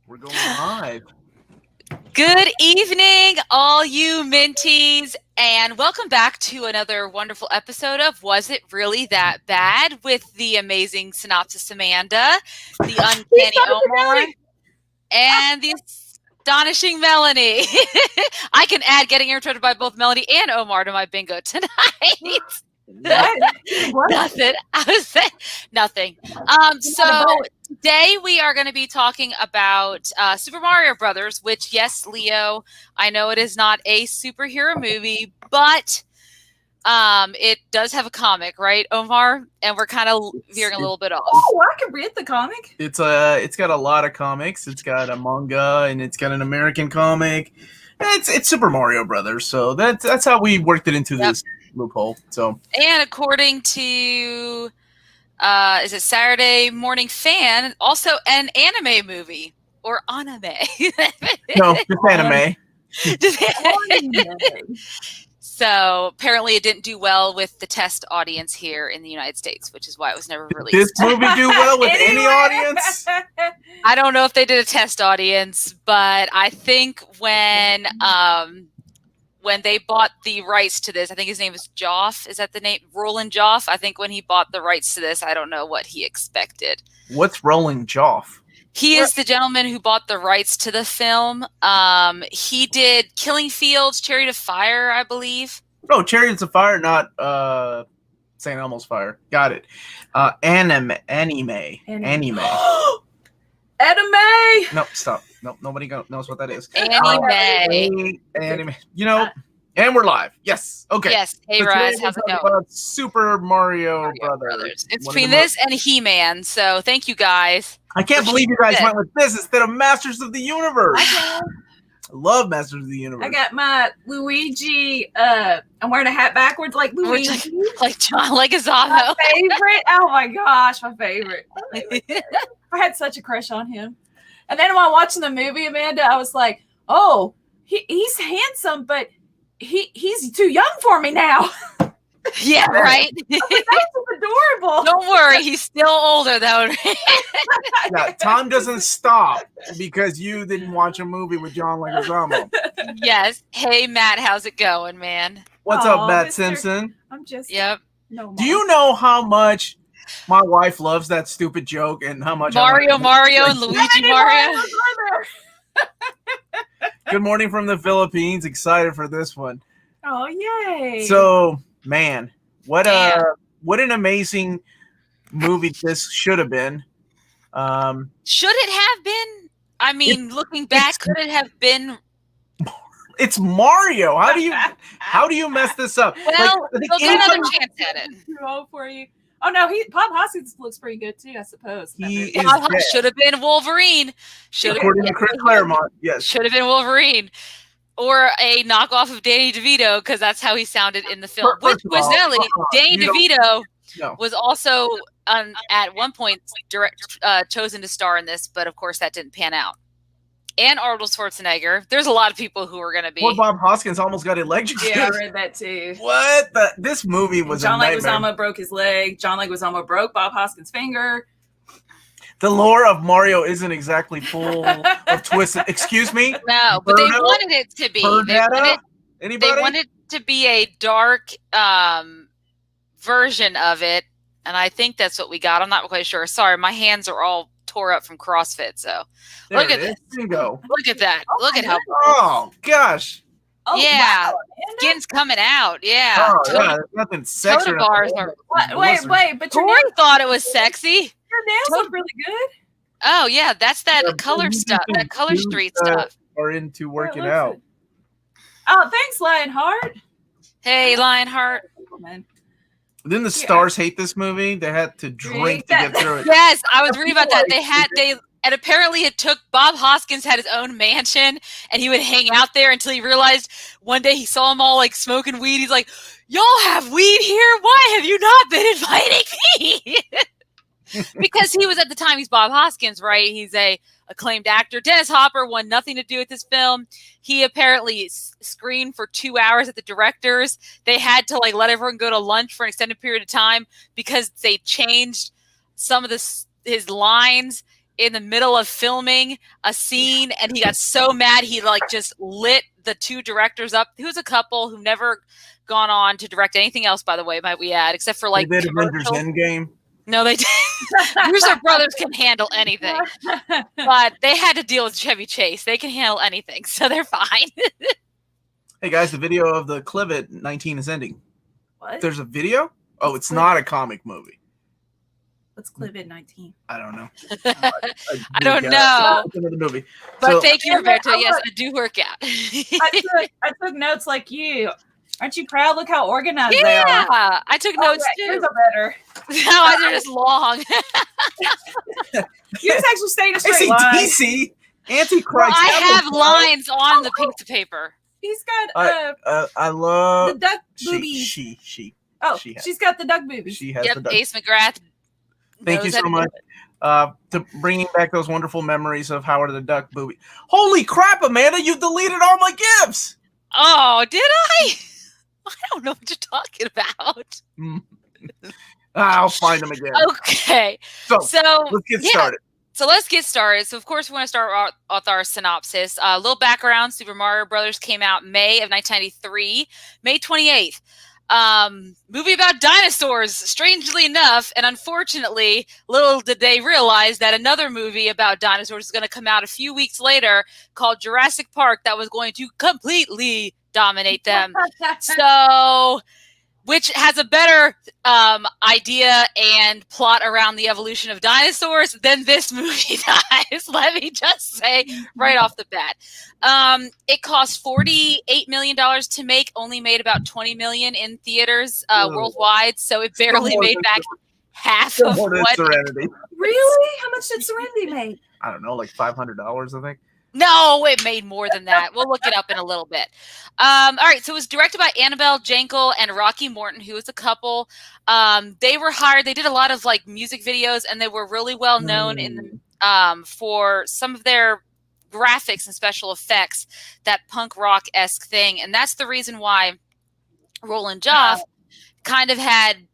We're going live. Good evening, all you Minties, and welcome back to another wonderful episode of Was It Really That Bad? With the amazing Synopsis Amanda, the Uncanny Omar, and the Astonishing Melanie. I can add getting irritated by both Melanie and Omar to my bingo tonight. What? Nothing. I was saying nothing. So today we are going to be talking about Super Mario Brothers, which, yes, Leo, I know it is not a superhero movie, but it does have a comic, right, Omar? And we're kind of veering a little bit off. Oh, I can read the comic. It's got a lot of comics. It's got a manga and it's got an American comic. It's Super Mario Brothers, so that's how we worked it into this loophole. So, and according to is it Saturday Morning Fan, also an anime movie or anime? no, just anime. So apparently it didn't do well with the test audience here in the United States, which is why it was never released. Did this movie do well with any audience? I don't know if they did a test audience, but I think when they bought the rights to this, I think his name is Joff. Is that the name? Roland Joff. I think when he bought the rights to this, I don't know what he expected. What's Roland Joff? He is the gentleman who bought the rights to the film. He did Killing Fields, Chariot of Fire, I believe. Oh, Chariots of Fire, not St. Elmo's Fire. Got it. Anime. Anime. Nope, stop. Nope, nobody knows what that is. Anime. You know, and we're live. Yes. Okay. Yes. Hey, So Raz, today how's we're it talking going? about Super Mario Brothers. It's One of between the this and He-Man, so thank you guys. I can't believe you guys went with this instead of Masters of the Universe. I love Masters of the Universe. I got my Luigi. I'm wearing a hat backwards like Luigi. Like John Leguizamo. My favorite. Oh my gosh, my favorite. I had such a crush on him. And then while watching the movie, Amanda, I was like, oh, he's handsome, but he's too young for me now. Yeah, right? That's adorable. Don't worry, he's still older, though. Yeah, time doesn't stop because you didn't watch a movie with John Leguizamo. Yes. Hey, Matt, how's it going, man? What's up, Matt Simpson? I'm just... Yep. No, do you know how much my wife loves that stupid joke and how much Mario and Luigi Mario? Good morning from the Philippines. Excited for this one. Oh, yay. So, man, what an amazing movie this should have been. Should it have been? I mean, looking back, could it have been? It's Mario. How do you mess this up? Well, they'll get another chance at it. Too old for you. Oh no, Bob Hoskins looks pretty good too, I suppose. Should have been Wolverine. According to Chris Claremont, yes. Should have been Wolverine. Or a knockoff of Danny DeVito, because that's how he sounded in the film. Which was Danny DeVito was also at one point chosen to star in this, but of course that didn't pan out. And Arnold Schwarzenegger. There's a lot of people who were going to be. Poor Bob Hoskins almost got electrocuted. Yeah, I read that too. What? This movie was John a nightmare. Leguizamo broke his leg. John Leguizamo broke Bob Hoskins' finger. The lore of Mario isn't exactly full of twists. Excuse me? No, but they wanted it to be. They wanted to be a dark version of it, and I think that's what we got. I'm not quite sure. Sorry, my hands are all tore up from CrossFit, so look at this. Bingo. Look at that. Look at how. Oh, gosh. Oh, yeah. wow. Skin's coming out. Yeah. Oh, yeah. There's nothing sexy. Bars are. Wait, but Corey thought it was sexy. Your nails look really good. Oh yeah, that's that color stuff. That color street stuff. Are into working out. Oh, thanks, Lionheart. Hey, Lionheart. Oh, man. Didn't the stars hate this movie? They had to drink to get through it. Yes, I was reading about that. And apparently it took Bob Hoskins had his own mansion and he would hang out there until he realized one day he saw them all like smoking weed. He's like, y'all have weed here? Why have you not been inviting me? Because he was at the time, he's Bob Hoskins, right? He's a acclaimed actor. Dennis Hopper wanted nothing to do with this film. He apparently screened for 2 hours at the directors. They had to like let everyone go to lunch for an extended period of time because they changed some of his lines in the middle of filming a scene, and he got so mad he like just lit the two directors up. Who's a couple who never gone on to direct anything else, by the way, might we add, except for like they did Avengers Endgame. No, they didn't. Russo brothers can handle anything, but they had to deal with Chevy Chase. They can handle anything, so they're fine. Hey guys, the video of the Clivet 19 is ending. What? There's a video? Oh, it's not a comic movie. What's Clivet 19? I don't know. I don't know. It's another movie. But So, thank you, Roberto. Yes, I do work out. I took notes like you. Aren't you proud? Look how organized they are. Yeah, I took notes too. Yours are better. No, they're just long. Yours actually stayed a I straight see line. DC, Antichrist. I have lines on the piece of paper. He's got I love the duck boobies. She She's got the duck boobies. She has Yep, the duck. Ace McGrath. Thank you so much. To bringing back those wonderful memories of Howard the Duck booby. Holy crap, Amanda! You deleted all my gifs. Oh, did I? I don't know what you're talking about. I'll find them again. Okay. So let's get started. So let's get started. So of course we want to start with our synopsis. A little background: Super Mario Brothers came out May of 1993, May 28th. Movie about dinosaurs, strangely enough, and unfortunately, little did they realize that another movie about dinosaurs is going to come out a few weeks later called Jurassic Park that was going to completely dominate them. So, which has a better idea and plot around the evolution of dinosaurs than this movie does. Let me just say right off the bat. It cost $48 million to make, only made about $20 million in theaters worldwide, so it barely made back half of what. Serenity. Really? How much did Serenity make? I don't know, like $500, I think. No, it made more than that. We'll look it up in a little bit. All right, so it was directed by Annabelle Jankel and Rocky Morton, who is a couple. They were hired. They did a lot of like music videos, and they were really well known in for some of their graphics and special effects, that punk rock-esque thing. And that's the reason why Roland Joff kind of had,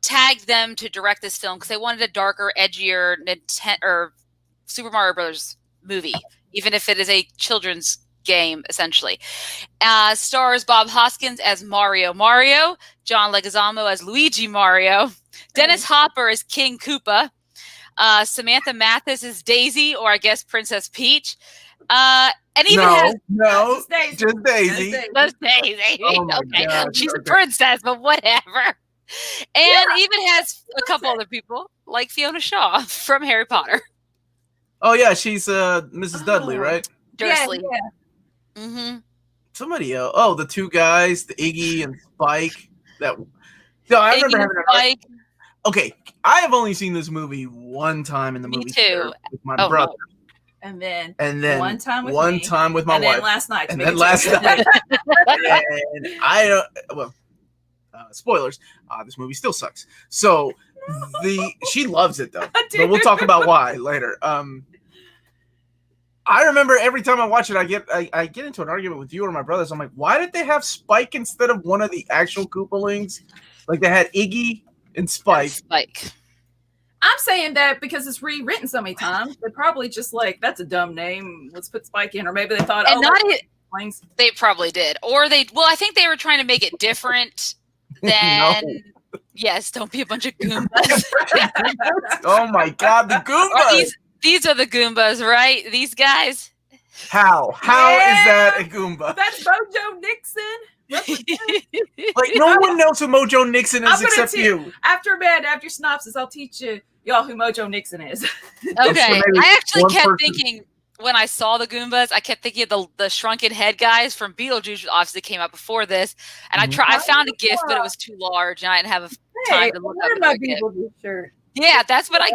tagged them to direct this film, because they wanted a darker, edgier Super Mario Brothers movie, even if it is a children's game, essentially. Stars Bob Hoskins as Mario, John Leguizamo as Luigi Mario, Dennis Hopper as King Koopa, Samantha Mathis is Daisy, or I guess Princess Peach. And even just Daisy. Just Daisy. Oh my okay, God, she's a princess, but whatever. And even has a couple other people, like Fiona Shaw from Harry Potter. Oh yeah, she's Mrs. Dudley, right? Dursley. Yeah. Mm-hmm. Somebody else. Oh, the two guys, the Iggy and Spike. I remember having Spike. Okay, I have only seen this movie one time in the movie theater with my brother. And then one time with my and wife. Then last night. And then last night. And I spoilers. This movie still sucks. So she loves it though. But we'll talk about why later. I remember every time I watch it, I get into an argument with you or my brothers. I'm like, why did they have Spike instead of one of the actual Koopalings? Like they had Iggy and Spike. I'm saying that because it's rewritten so many times. They're probably just like, that's a dumb name. Let's put Spike in. Or maybe they thought, they probably did. Or I think they were trying to make it different than... Yes, don't be a bunch of Goombas. Oh my God, the Goombas! These are the Goombas, right? These guys. How is that a Goomba? That's Mojo Nixon. Like no one knows who Mojo Nixon is except you. After synopsis, I'll teach y'all who Mojo Nixon is. Okay, I actually kept thinking when I saw the Goombas, I kept thinking of the shrunken head guys from Beetlejuice, which obviously came out before this. And I found a GIF, but it was too large, and I didn't have time to look up my Beetlejuice shirt. Yeah, that's what I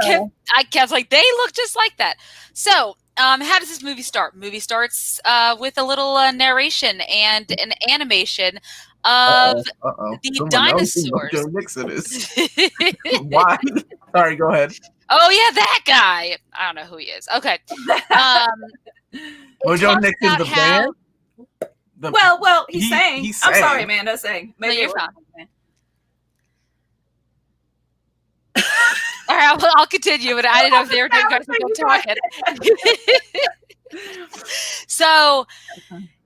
kept like, they look just like that. So, how does this movie start? Movie starts with a little narration and an animation of the dinosaurs. Joe Nixon is. Why? Sorry, go ahead. Oh yeah, that guy. I don't know who he is. Okay. Mojo Nixon, the band. Well, he sang. I'm sorry, Amanda. Sang. Maybe you're fine. All sorry. I'll continue, but I didn't know if they were doing guys talking. So,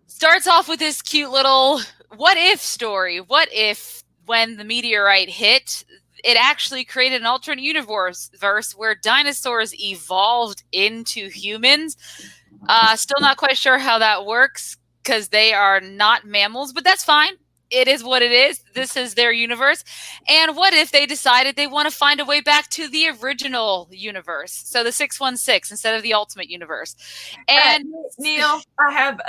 starts off with this cute little what if story. What if when the meteorite hit, it actually created an alternate universe where dinosaurs evolved into humans? Still not quite sure how that works because they are not mammals, but that's fine. It is what it is. This is their universe. And what if they decided they want to find a way back to the original universe? So the 616 instead of the ultimate universe. And Neil, I have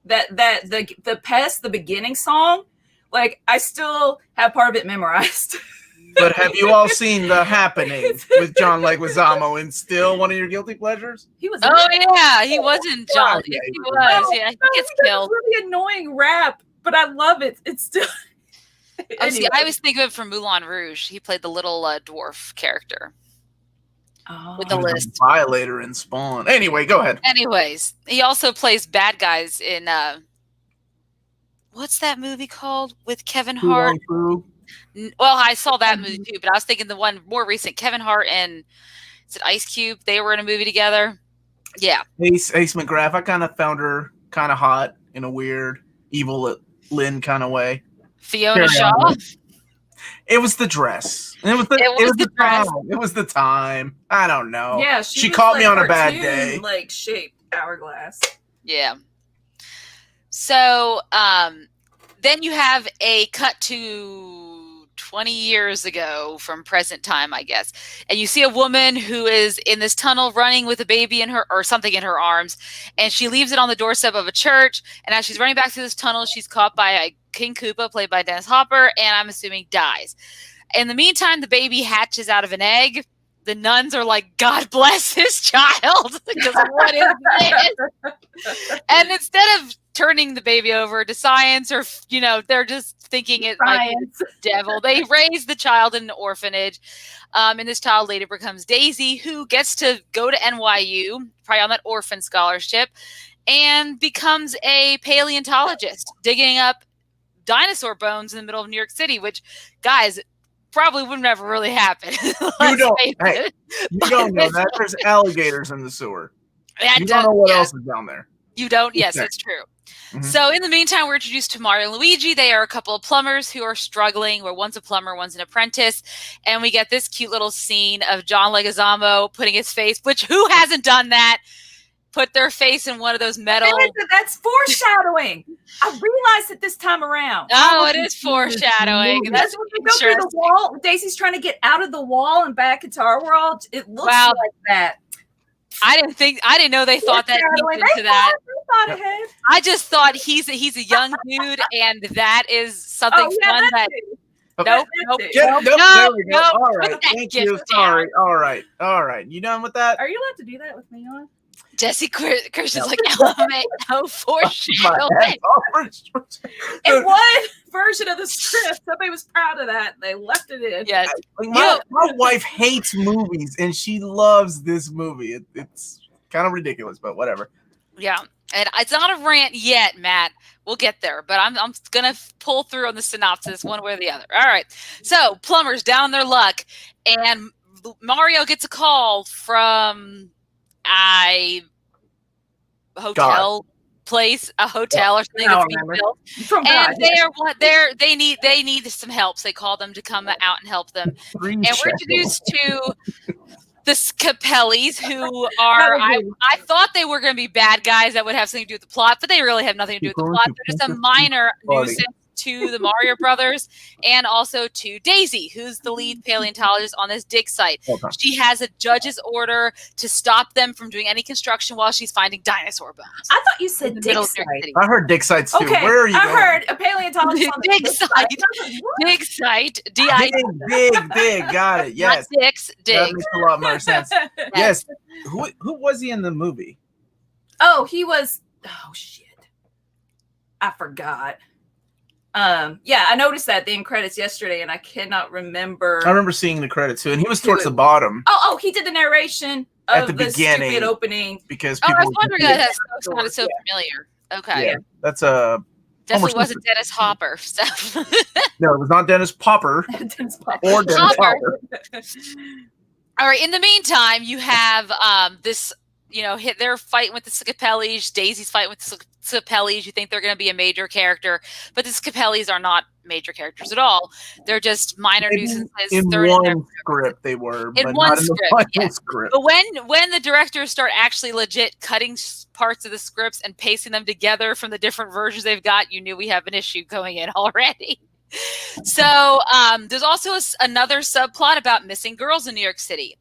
the Pest, the beginning song. Like, I still have part of it memorized. But have you all seen The Happening with John Leguizamo, and still one of your guilty pleasures? He was. Oh yeah, he wasn't John. Yeah, he was. Yeah, he gets killed. Really annoying rap, but I love it. It's still. Oh, see, I was thinking of it from Moulin Rouge. He played the little dwarf character with the list. Violator in Spawn. Anyway, go ahead. Anyways, he also plays bad guys in what's that movie called with Kevin Hart? Well, I saw that movie too, but I was thinking the one more recent, Kevin Hart and is it Ice Cube? They were in a movie together. Yeah. Ace McGrath. I kind of found her kind of hot in a weird, evil Lynn kind of way. Fiona Shaw. It was the dress. It was the dress. time. It was the time. I don't know. Yeah, she caught me on a bad day. Like shaped hourglass. Yeah. So then you have a cut to 20 years ago from present time, I guess. And you see a woman who is in this tunnel running with a baby in her or something in her arms. And she leaves it on the doorstep of a church. And as she's running back through this tunnel, she's caught by a King Koopa, played by Dennis Hopper, and I'm assuming dies. In the meantime, the baby hatches out of an egg. The nuns are like, God bless this child. Because what is this? And instead of turning the baby over to science or, they're just thinking it like the devil, they raise the child in an orphanage. And this child later becomes Daisy, who gets to go to NYU, probably on that orphan scholarship, and becomes a paleontologist, digging up dinosaur bones in the middle of New York City, which, guys, probably would never really happen. You don't know that. There's alligators in the sewer. You don't know what else is down there. You don't? Yes, it's true. Mm-hmm. So in the meantime, we're introduced to Mario and Luigi. They are a couple of plumbers who are struggling, where one's a plumber, one's an apprentice. And we get this cute little scene of John Leguizamo putting his face, which who hasn't done that? Put their face in one of those metal. That's foreshadowing. I realized it this time around. Oh, it is foreshadowing. That's when they go through the wall. Daisy's trying to get out of the wall and back into our world. It looks like that. I didn't know they thought that into that. They thought ahead. I just thought he's a young dude, and that is something fun that. Okay. Nope. There we go. All right. Thank you. Sorry. All right. You done with that? Are you allowed to do that with me on? Jesse Christian's like, element, no foreshadowing. In one version of the script, somebody was proud of that. They left it in. Yes. My wife hates movies, and she loves this movie. It's kind of ridiculous, but whatever. Yeah. And it's not a rant yet, Matt. We'll get there, but I'm going to pull through on the synopsis one way or the other. All right. So, plumbers down their luck, and Mario gets a call from a hotel place, a hotel or something that's being built. And they need some help. So they call them to come out and help them. And we're introduced to the Scapellis, who are I thought they were going to be bad guys that would have something to do with the plot, but they really have nothing to do with the plot. They're just a minor nuisance to the Mario brothers and also to Daisy, who's the lead paleontologist on this dig site. Okay. She has a judge's order to stop them from doing any construction while she's finding dinosaur bones. I thought you said dig site. I heard dig sites too. Okay. Where are you going? I heard a paleontologist on dig site. Dig site. Dig. Got it. Yes. Not dicks. Dig. That makes a lot more sense. Yes. Who was he in the movie? Oh, he was. Oh shit. I forgot. I noticed that the end credits yesterday, and I cannot remember. I remember seeing the credits too, and he was towards the bottom. Oh, he did the narration at the beginning, stupid opening. Because I was wondering that sounded so familiar. Okay, yeah, that's a definitely wasn't Dennis Hopper stuff. No, it was not Dennis Popper. Dennis Popper. Or Dennis Hopper. All right. In the meantime, you have this. They're fighting with the Scapellis. Daisy's fighting with the Scapellis. You think they're going to be a major character, but the Scapellis are not major characters at all. They're just minor nuisances. In one script, they were, but not in the final script. But when the directors start actually legit cutting parts of the scripts and pasting them together from the different versions they've got, you knew we have an issue going in already. So there's also another subplot about missing girls in New York City.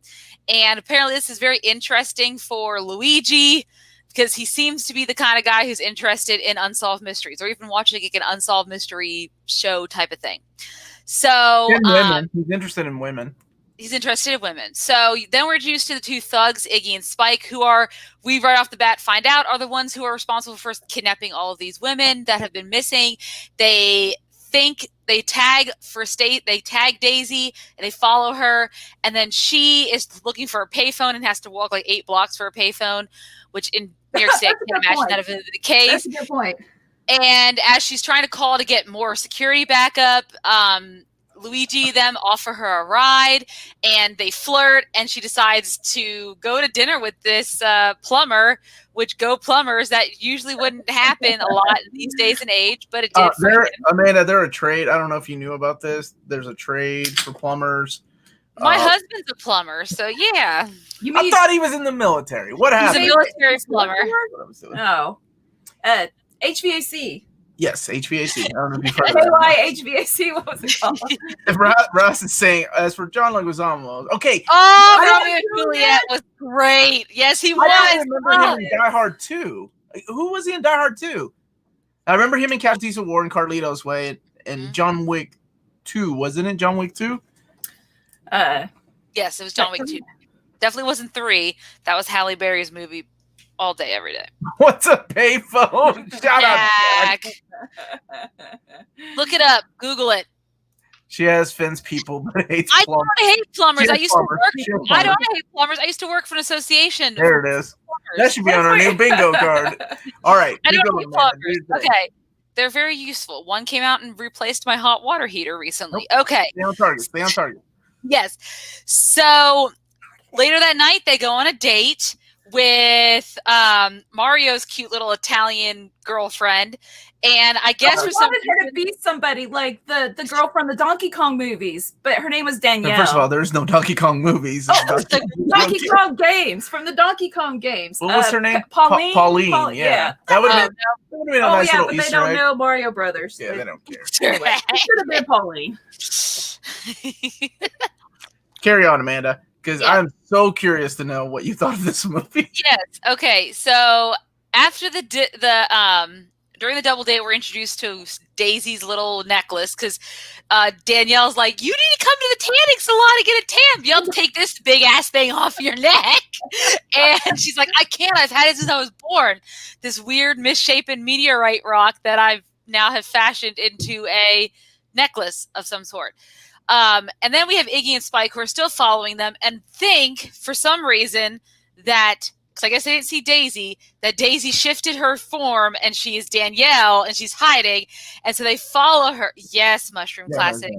And apparently this is very interesting for Luigi because he seems to be the kind of guy who's interested in unsolved mysteries or even watching like an unsolved mystery show type of thing. So women. He's interested in women. He's interested in women. So then we're introduced to the two thugs, Iggy and Spike, who are, we right off the bat find out, are the ones who are responsible for kidnapping all of these women that have been missing. They tag Daisy and they follow her, and then she is looking for a payphone and has to walk like 8 blocks for a payphone, which in New York City I can't imagine that if the case. That's a good point. And as she's trying to call to get more security backup, Luigi them offer her a ride and they flirt, and she decides to go to dinner with this plumber, which go plumbers, that usually wouldn't happen a lot these days and age, but it did. Amanda, they're a trade. I don't know if you knew about this. There's a trade for plumbers. My husband's a plumber, so yeah. I thought he was in the military. What happened? He's a military plumber. No. HVAC. Yes, HVAC. I don't know if you've heard of that. HVAC, what was it called? Ross is saying, as for John Leguizamo, okay. Oh, Romeo and Juliet was great. Yes, he was. I remember him in Die Hard 2. Who was he in Die Hard 2? I remember him in Captain War and Carlito's Way and John Wick 2. Wasn't it John Wick 2? Yes, it was John Wick 2. Definitely wasn't 3. That was Halle Berry's movie all day, every day. What's a payphone? Shout out, Jack. Look it up. Google it. She has Finn's people, but hates plumbers. I don't hate plumbers. I don't hate plumbers. I used to work for an association. There it is. That should be on our new bingo card. All right. I don't hate plumbers. Okay. They're very useful. One came out and replaced my hot water heater recently. Okay. Stay on target. Stay on target. Yes. So later that night, they go on a date with Mario's cute little Italian girlfriend, and I guess for some reason, her to be somebody like the girl from the Donkey Kong movies, but her name was Danielle. First of all, there's no Donkey Kong movies. The Donkey Kong games from the Donkey Kong games. What was her name? Pauline. Yeah. That would have been a nice little but Easter they don't egg. know Mario Brothers. Yeah, they don't care. Anyway, it should have been Pauline. Carry on, Amanda. Because I'm so curious to know what you thought of this movie. Yes. Okay. So after during the double date, we're introduced to Daisy's little necklace because Danielle's like, "You need to come to the tanning salon and get a tan. You have to take this big ass thing off your neck." And she's like, "I can't. I've had it since I was born. This weird misshapen meteorite rock that I've now have fashioned into a necklace of some sort." And then we have Iggy and Spike who are still following them and think for some reason that, because I guess they didn't see Daisy, that Daisy shifted her form and she is Danielle and she's hiding. And so they follow her. Yes, Mushroom Classic.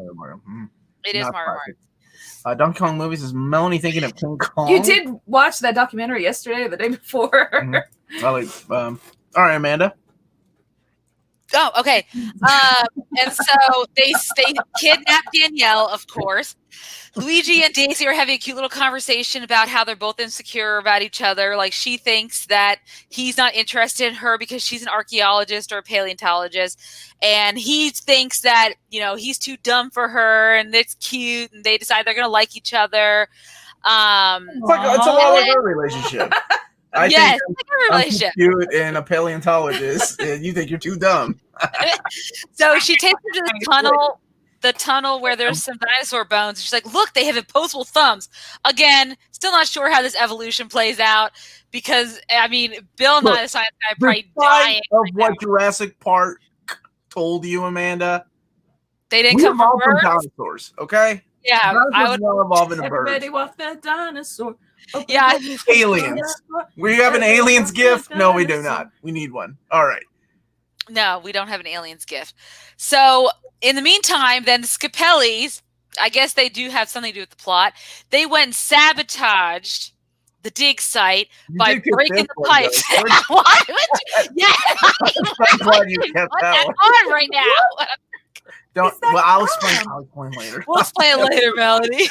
It is Mario. Donkey Kong movies. Is Melanie thinking of King Kong? You did watch that documentary yesterday or the day before. All right, Amanda. Oh, okay. And so they kidnap Danielle, of course. Luigi and Daisy are having a cute little conversation about how they're both insecure about each other. Like, she thinks that he's not interested in her because she's an archaeologist or a paleontologist. And he thinks that, he's too dumb for her and it's cute. And they decide they're going to like each other. It's a lot like our relationship. I think I'm cute and a paleontologist, and you think you're too dumb. So she takes him to the tunnel where there's some dinosaur bones. And she's like, "Look, they have opposable thumbs." Again, still not sure how this evolution plays out because, Bill Nye the Science Guy probably dying. Of what Jurassic Park told you, Amanda. They didn't come from dinosaurs, okay? Yeah, I would evolve into birds. Everybody walk that dinosaur. Yeah, aliens. We have an aliens gift? No, we do not. We need one. All right. No, we don't have an aliens gift. So in the meantime, then the Scapellis I guess they do have something to do with the plot. They went and sabotaged the dig site by breaking the pipes. Why would you? Yeah, I'm glad you kept that one on right now. Don't. Well, I'll explain later. We'll explain it later, Melanie.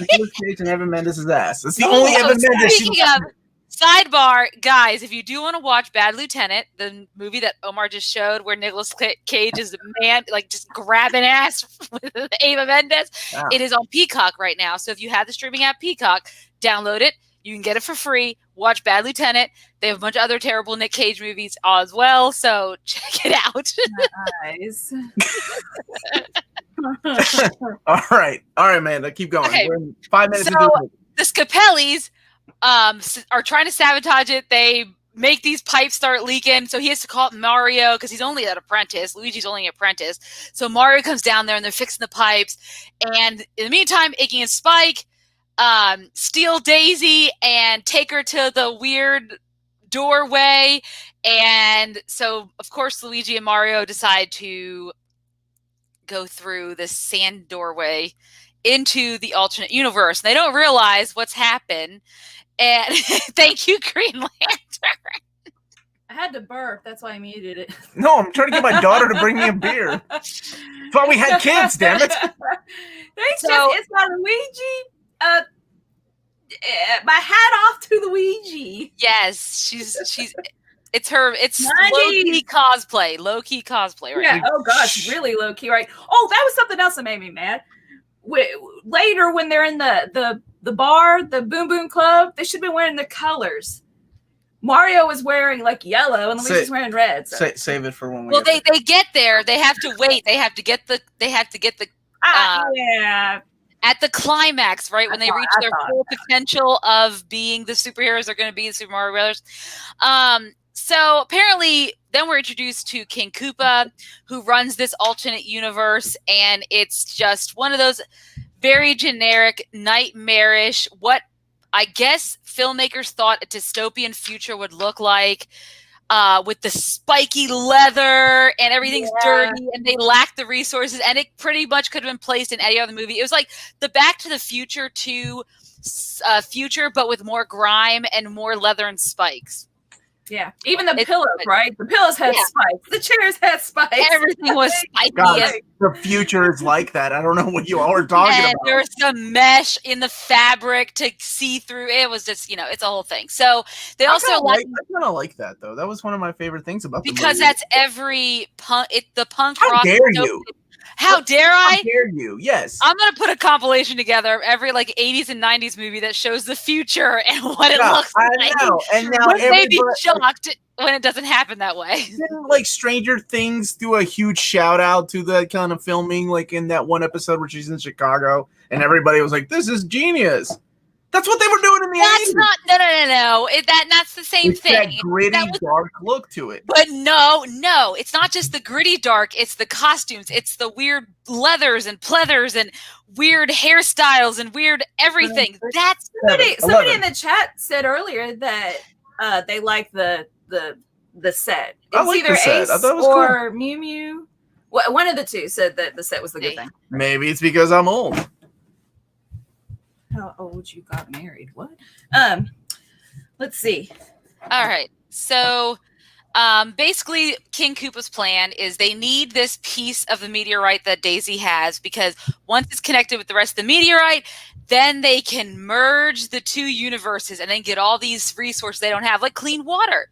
Nicolas Cage and Evan Mendes' ass. It's the only Evan Mendes. Speaking of sidebar, guys, if you do want to watch Bad Lieutenant, the movie that Omar just showed, where Nicolas Cage is a man, like just grabbing ass with Eva Mendes, it is on Peacock right now. So if you have the streaming app Peacock, download it. You can get it for free. Watch Bad Lieutenant. They have a bunch of other terrible Nick Cage movies as well, so check it out. Nice. All right, Amanda, keep going. Okay. We're in 5 minutes. So the Scapellis are trying to sabotage it. They make these pipes start leaking, so he has to call up Mario because he's only an apprentice. Luigi's only an apprentice. So Mario comes down there and they're fixing the pipes. And in the meantime, Iggy and Spike steal Daisy and take her to the weird doorway. And so, of course, Luigi and Mario decide to go through this sand doorway into the alternate universe. And they don't realize what's happened. And thank you, Green Lantern. I had to burp. That's why I muted it. No, I'm trying to get my daughter to bring me a beer. Thought we had kids, damn it. It's my Luigi. My hat off to Luigi. Yes, she's it's low-key cosplay, right? Yeah, oh gosh, really low key, right? Oh, that was something else that made me mad. Later when they're in the bar, the Boom Boom Club, they should have been wearing the colors. Mario was wearing like yellow and Luigi's wearing red. So. Save it for when we they get there. They have to wait. They have to get the yeah. At the climax, right? When they reach their full potential of being the superheroes they're going to be, the Super Mario Brothers. So apparently then we're introduced to King Koopa, who runs this alternate universe. And it's just one of those very generic, nightmarish, what I guess filmmakers thought a dystopian future would look like. With the spiky leather and everything's dirty and they lack the resources, and it pretty much could have been placed in any other movie. It was like the Back to the Future 2 future, but with more grime and more leather and spikes. Yeah, even the pillows, right? The pillows had spikes. The chairs had spikes. Everything was spiky. God, the future is like that. I don't know what you all are talking about. There was some mesh in the fabric to see through. It was just, it's a whole thing. So they also I kind of like that though. That was one of my favorite things about the movie. Because that's every punk. The punk rock. How dare you? How dare I? How dare you? Yes. I'm going to put a compilation together of every 80s and 90s movie that shows the future and what it looks like. I know. And now everybody be shocked when it doesn't happen that way. Didn't Stranger Things do a huge shout out to the kind of filming, in that one episode where she's in Chicago and everybody was like, "This is genius." That's what they were doing in the 80s. No. That's the same thing. That gritty, dark look to it. But no, it's not just the gritty dark. It's the costumes. It's the weird leathers and pleathers and weird hairstyles and weird everything. That's somebody in the chat said earlier that they like the set. It's either Ace or cool. Mew Mew. One of the two said that the set was the good thing. Maybe it's because I'm old. How old you got married? What? Let's see. All right. So basically King Koopa's plan is they need this piece of the meteorite that Daisy has, because once it's connected with the rest of the meteorite, then they can merge the two universes and then get all these resources they don't have, like clean water.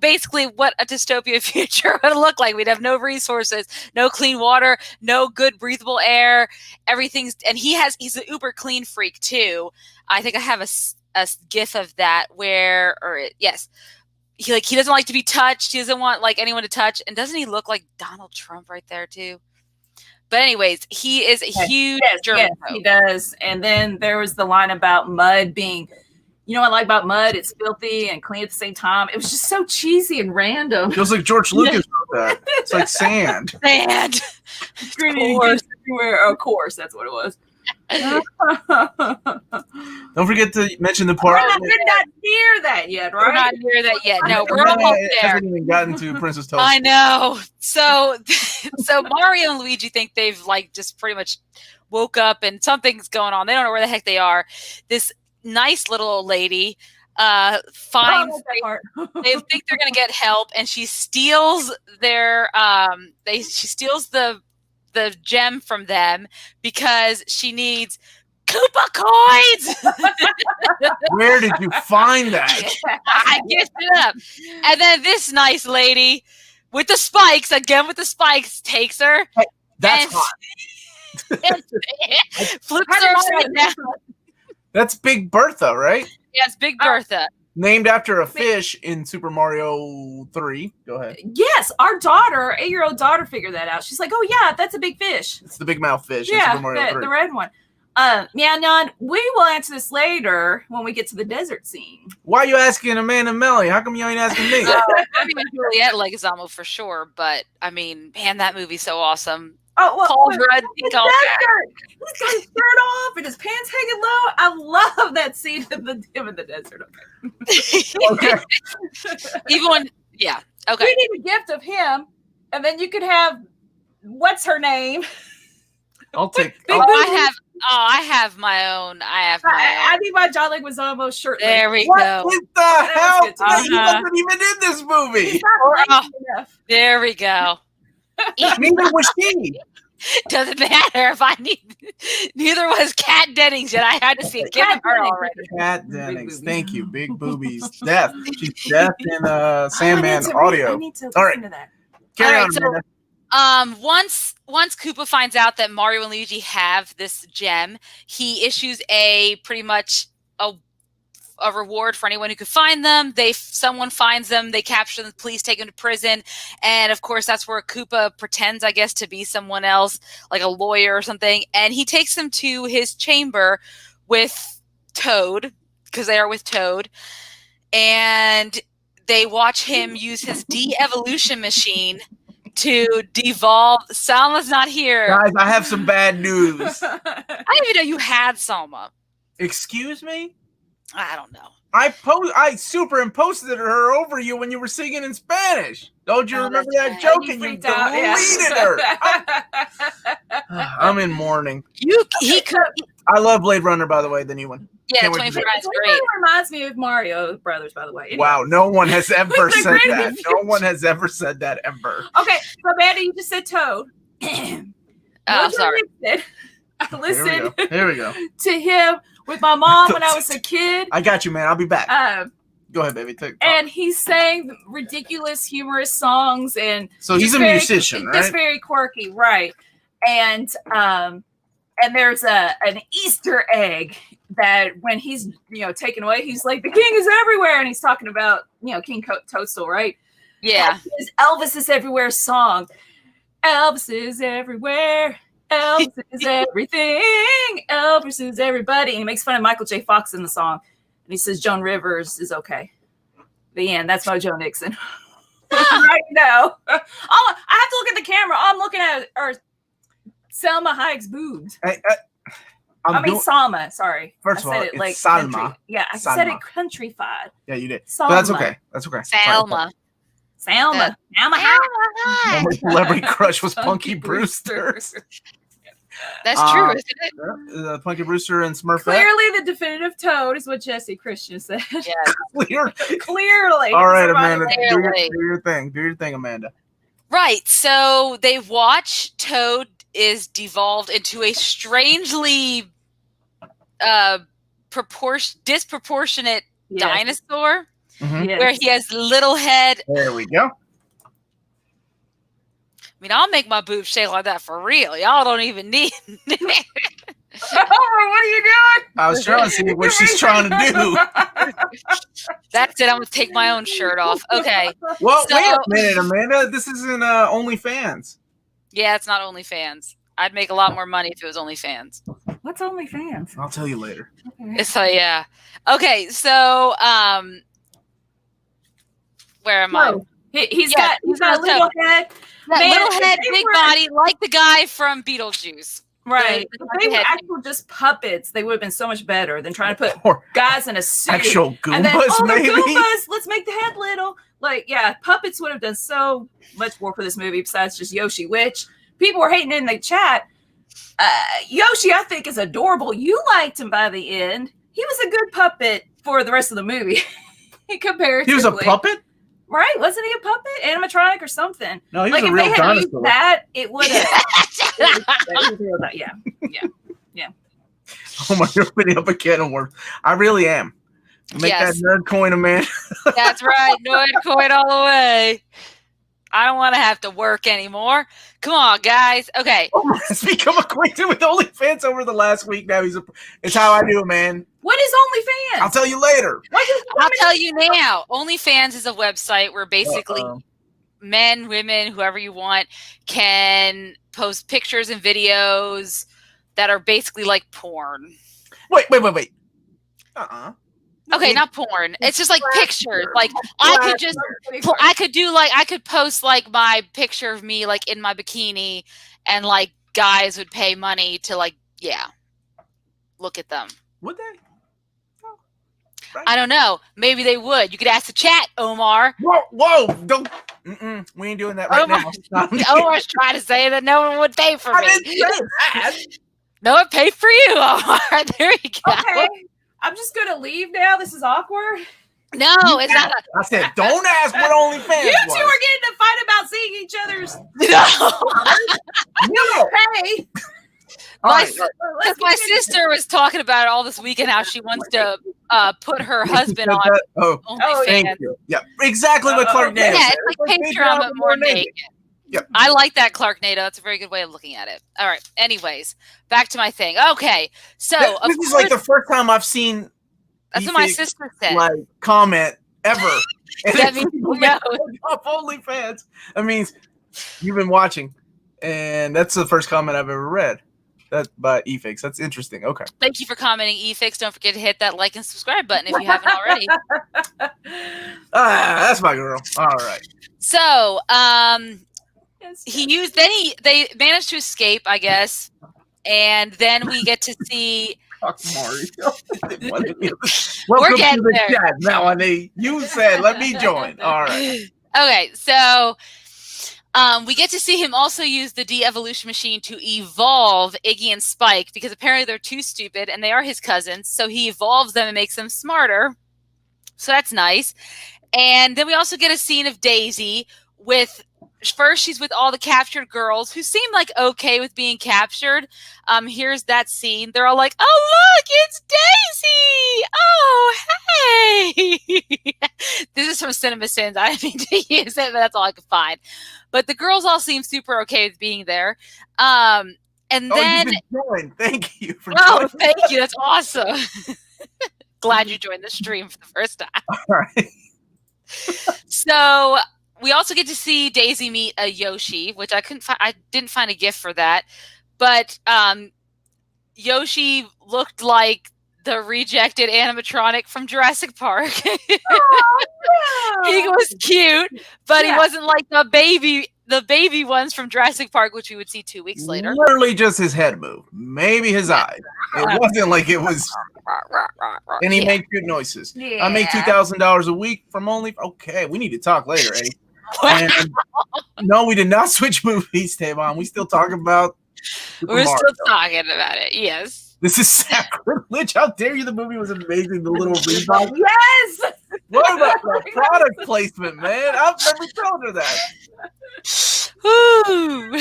Basically what a dystopian future would look like. We'd have no resources, no clean water, no good breathable air. Everything's, and he's an uber clean freak too. I think I have a gif of that he doesn't like to be touched. He doesn't want anyone to touch. And doesn't he look like Donald Trump right there too? But anyways, he is a huge German. Yes, he does. And then there was the line about mud being, what I like about mud? It's filthy and clean at the same time. It was just so cheesy and random. Feels like George Lucas wrote that. It's like sand. Sand. Everywhere. Of course, that's what it was. Don't forget to mention the We're part. not near that yet, right? We're not near that yet. No, we're Amanda almost there. hasn't even gotten to Princess Toast. I know. So Mario and Luigi think they've like just pretty much woke up and something's going on. They don't know where the heck they are. This nice little old lady finds they think they're gonna get help, and she steals their she steals the gem from them because she needs Koopa coins. Where did you find that? I guessed it up. And then this nice lady with the spikes, takes her. That's hot. Flips her upside down. That's Big Bertha, right? Yes, Big Bertha. Named after a fish in Super Mario 3. Go ahead. Yes, our daughter, 8-year-old daughter, figured that out. She's like, "Oh yeah, that's a big fish." It's the big mouth fish in Super Mario 3. The red one. Yeah, Nan, we will answer this later when we get to the desert scene. Why are you asking Amanda and Melanie? How come you ain't asking me? Juliet Leguizamo for sure, but I mean, man, that movie's so awesome. Oh, well, Cauldron. He's got his shirt off and his pants hanging low. I love that scene of him in the desert. Okay. Even when, yeah. Okay. We need a gift of him, and then you could have what's her name? I'll take. I have my own. I need my John Leguizamo shirt. There we What go. the hell? He Uh-huh. wasn't even in this movie. He's not crazy enough. There we go. Neither was she. Doesn't matter if I need. Neither was Kat Dennings yet. I had to see Kevin Hart already. Kat Dennings. Thank you. Big boobies. Death. She's Death in Sandman audio. I need to All right. listen to that. Carry All on, right, Amanda. Once Koopa finds out that Mario and Luigi have this gem, he issues pretty much a reward for anyone who could find them. Someone finds them, they capture them, the police take them to prison, and of course that's where Koopa pretends, I guess, to be someone else, like a lawyer or something, and he takes them to his chamber with Toad, because they are with Toad, and they watch him use his de-evolution machine to devolve. Salma's not here. Guys, I have some bad news. I didn't even know you had Salma. Excuse me? I don't know. I superimposed her over you when you were singing in Spanish. Don't you remember that joke? And you deleted her. I'm in mourning. He could. I love Blade Runner, by the way, the new one. Yeah, Can't wait to 24 see it. is great. It reminds me of Mario Brothers, by the way. Anyway. Wow, no one has ever It's a said great that. movie. No one has ever said that ever. Okay, so Amanda, you just said Toad. Oh, sorry. I listened Here we go. to him with my mom when I was a kid. I got you, man. I'll be back. Go ahead, baby. And he sang ridiculous, humorous songs, and so he's a musician, right? Just very quirky, right? And there's an Easter egg that when he's taken away, he's like, the king is everywhere, and he's talking about King Toadstool, right? Yeah. That's his Elvis is everywhere song. Elvis is everywhere. Elvis is everything. Elvis is everybody. And he makes fun of Michael J. Fox in the song. And he says Joan Rivers is okay. The end. That's Mojo Nixon. Right now. I have to look at the camera. All I'm looking at are Selma Hayek's boobs. Salma. Sorry. First of all, it it's Salma. Country. Yeah, I said it countrified. Yeah, you did. Salma. But that's okay. That's okay. Salma. Salma. My celebrity crush was Punky Brewster. That's true, isn't it? Punky Brewster and Smurfette. Clearly, the definitive Toad is what Jesse Christian said. Yeah. Clearly. All right, Amanda. Do Clearly. your thing. Do your thing, Amanda. Right. So they watch Toad is devolved into a strangely disproportionate dinosaur. Mm-hmm. Yes. Where he has little head. There we go. I mean, I'll make my boobs shake like that for real. Y'all don't even need. What are you doing? I was trying to see what she's trying to do. That's it. I'm gonna take my own shirt off. Okay. Well, So- wait a minute, Amanda. This isn't OnlyFans. Yeah, it's not OnlyFans. I'd make a lot more money if it was OnlyFans. What's OnlyFans? I'll tell you later. Okay. So yeah. Okay. So where am I? He's got a little head. That Man, little head, they big were- body, like the guy from Beetlejuice. Right. The If they were actual just puppets, they would have been so much better than trying to put Or guys in a suit. actual Goombas, And then, they're maybe. Goombas. Let's make the head little. Like, yeah, puppets would have done so much more for this movie besides just Yoshi, which people were hating in the chat. Yoshi, I think, is adorable. You liked him by the end. He was a good puppet for the rest of the movie. Comparatively. He was a puppet? Right? Wasn't he a puppet? Animatronic or something? No, he was like, a real if they had used dinosaur. that, it would have. Yeah. Oh my, you're opening up a can of worms. I really am. Make Yes. that nerd coin a man. That's right. Nerd coin all the way. I don't want to have to work anymore. Come on, guys. Okay. Omar has become acquainted with OnlyFans over the last week. Now it's how I do it, man. What is OnlyFans? I'll tell you later. I'll tell you now. OnlyFans is a website where basically men, women, whoever you want, can post pictures and videos that are basically like porn. Wait. Okay, not porn. It's just like pictures. Like I could post like my picture of me like in my bikini, and like guys would pay money to like look at them. Would they? No. Right. I don't know. Maybe they would. You could ask the chat, Omar. Whoa! Don't. We ain't doing that right now. Omar's trying to say that no one would pay for me. I didn't say that. No one paid for you, Omar. There you go. Okay. I'm just gonna leave now. This is awkward. No, it's not. I said, don't ask what OnlyFans You was. two are getting to fight about seeing each other's. No. Hey. My sister was talking about it all this weekend, how she wants to put her husband on OnlyFans. Thank you. Yeah, exactly what Clark Nato Yeah, said. it's like Patreon, but more naked. Yep. I like that, Clark Nato. That's a very good way of looking at it. All right. Anyways, back to my thing. Okay. So this is like the first time I've seen that's what my sister said. Like comment ever. And That means who knows? OnlyFans. That means you've been watching, and that's the first comment I've ever read. That by eFix. That's interesting. Okay. Thank you for commenting, eFix. Don't forget to hit that like and subscribe button if you haven't already. That's my girl. All right. So, they managed to escape, I guess, and then we get to see. Mario. We're getting there. Chat, Melanie. You said, let me join. All right. Okay, so we get to see him also use the de-evolution machine to evolve Iggy and Spike, because apparently they're too stupid and they are his cousins. So he evolves them and makes them smarter. So that's nice. And then we also get a scene of Daisy with. First, she's with all the captured girls who seem like okay with being captured. Here's that scene. They're all like, "Oh, look, it's Daisy! Oh, hey!" This is from Cinema Sins. I didn't mean to use it, but that's all I could find. But the girls all seem super okay with being there. And then, thank you for joining. Thank you. That's awesome. Glad you joined the stream for the first time. All right. So. We also get to see Daisy meet a Yoshi, which I didn't find a gift for that, but Yoshi looked like the rejected animatronic from Jurassic Park. Oh, no. He was cute, but he wasn't like the baby ones from Jurassic Park, which we would see 2 weeks later. Literally just his head moved, maybe his eyes. It wasn't like it was. And he made good noises. Yeah. I make $2,000 a week from only. Okay, we need to talk later, Eddie. And, no, we did not switch movies, Tavon. We still talking about. We're still talking about it. Yes. This is sacrilege. How dare you? The movie was amazing. The little Reebok. Yes. What about the product placement, man? I've never told her that. Woo.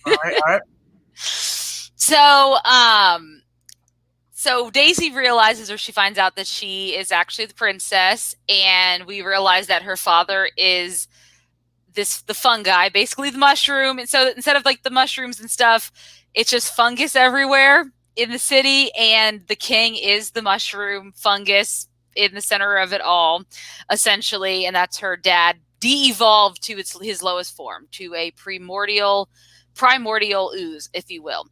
All right. So Daisy realizes, or she finds out that she is actually the princess, and we realize that her father is the fungi, basically the mushroom. And so instead of like the mushrooms and stuff, it's just fungus everywhere in the city, and the king is the mushroom fungus in the center of it all, essentially, and that's her dad de-evolved to his lowest form, to a primordial ooze, if you will.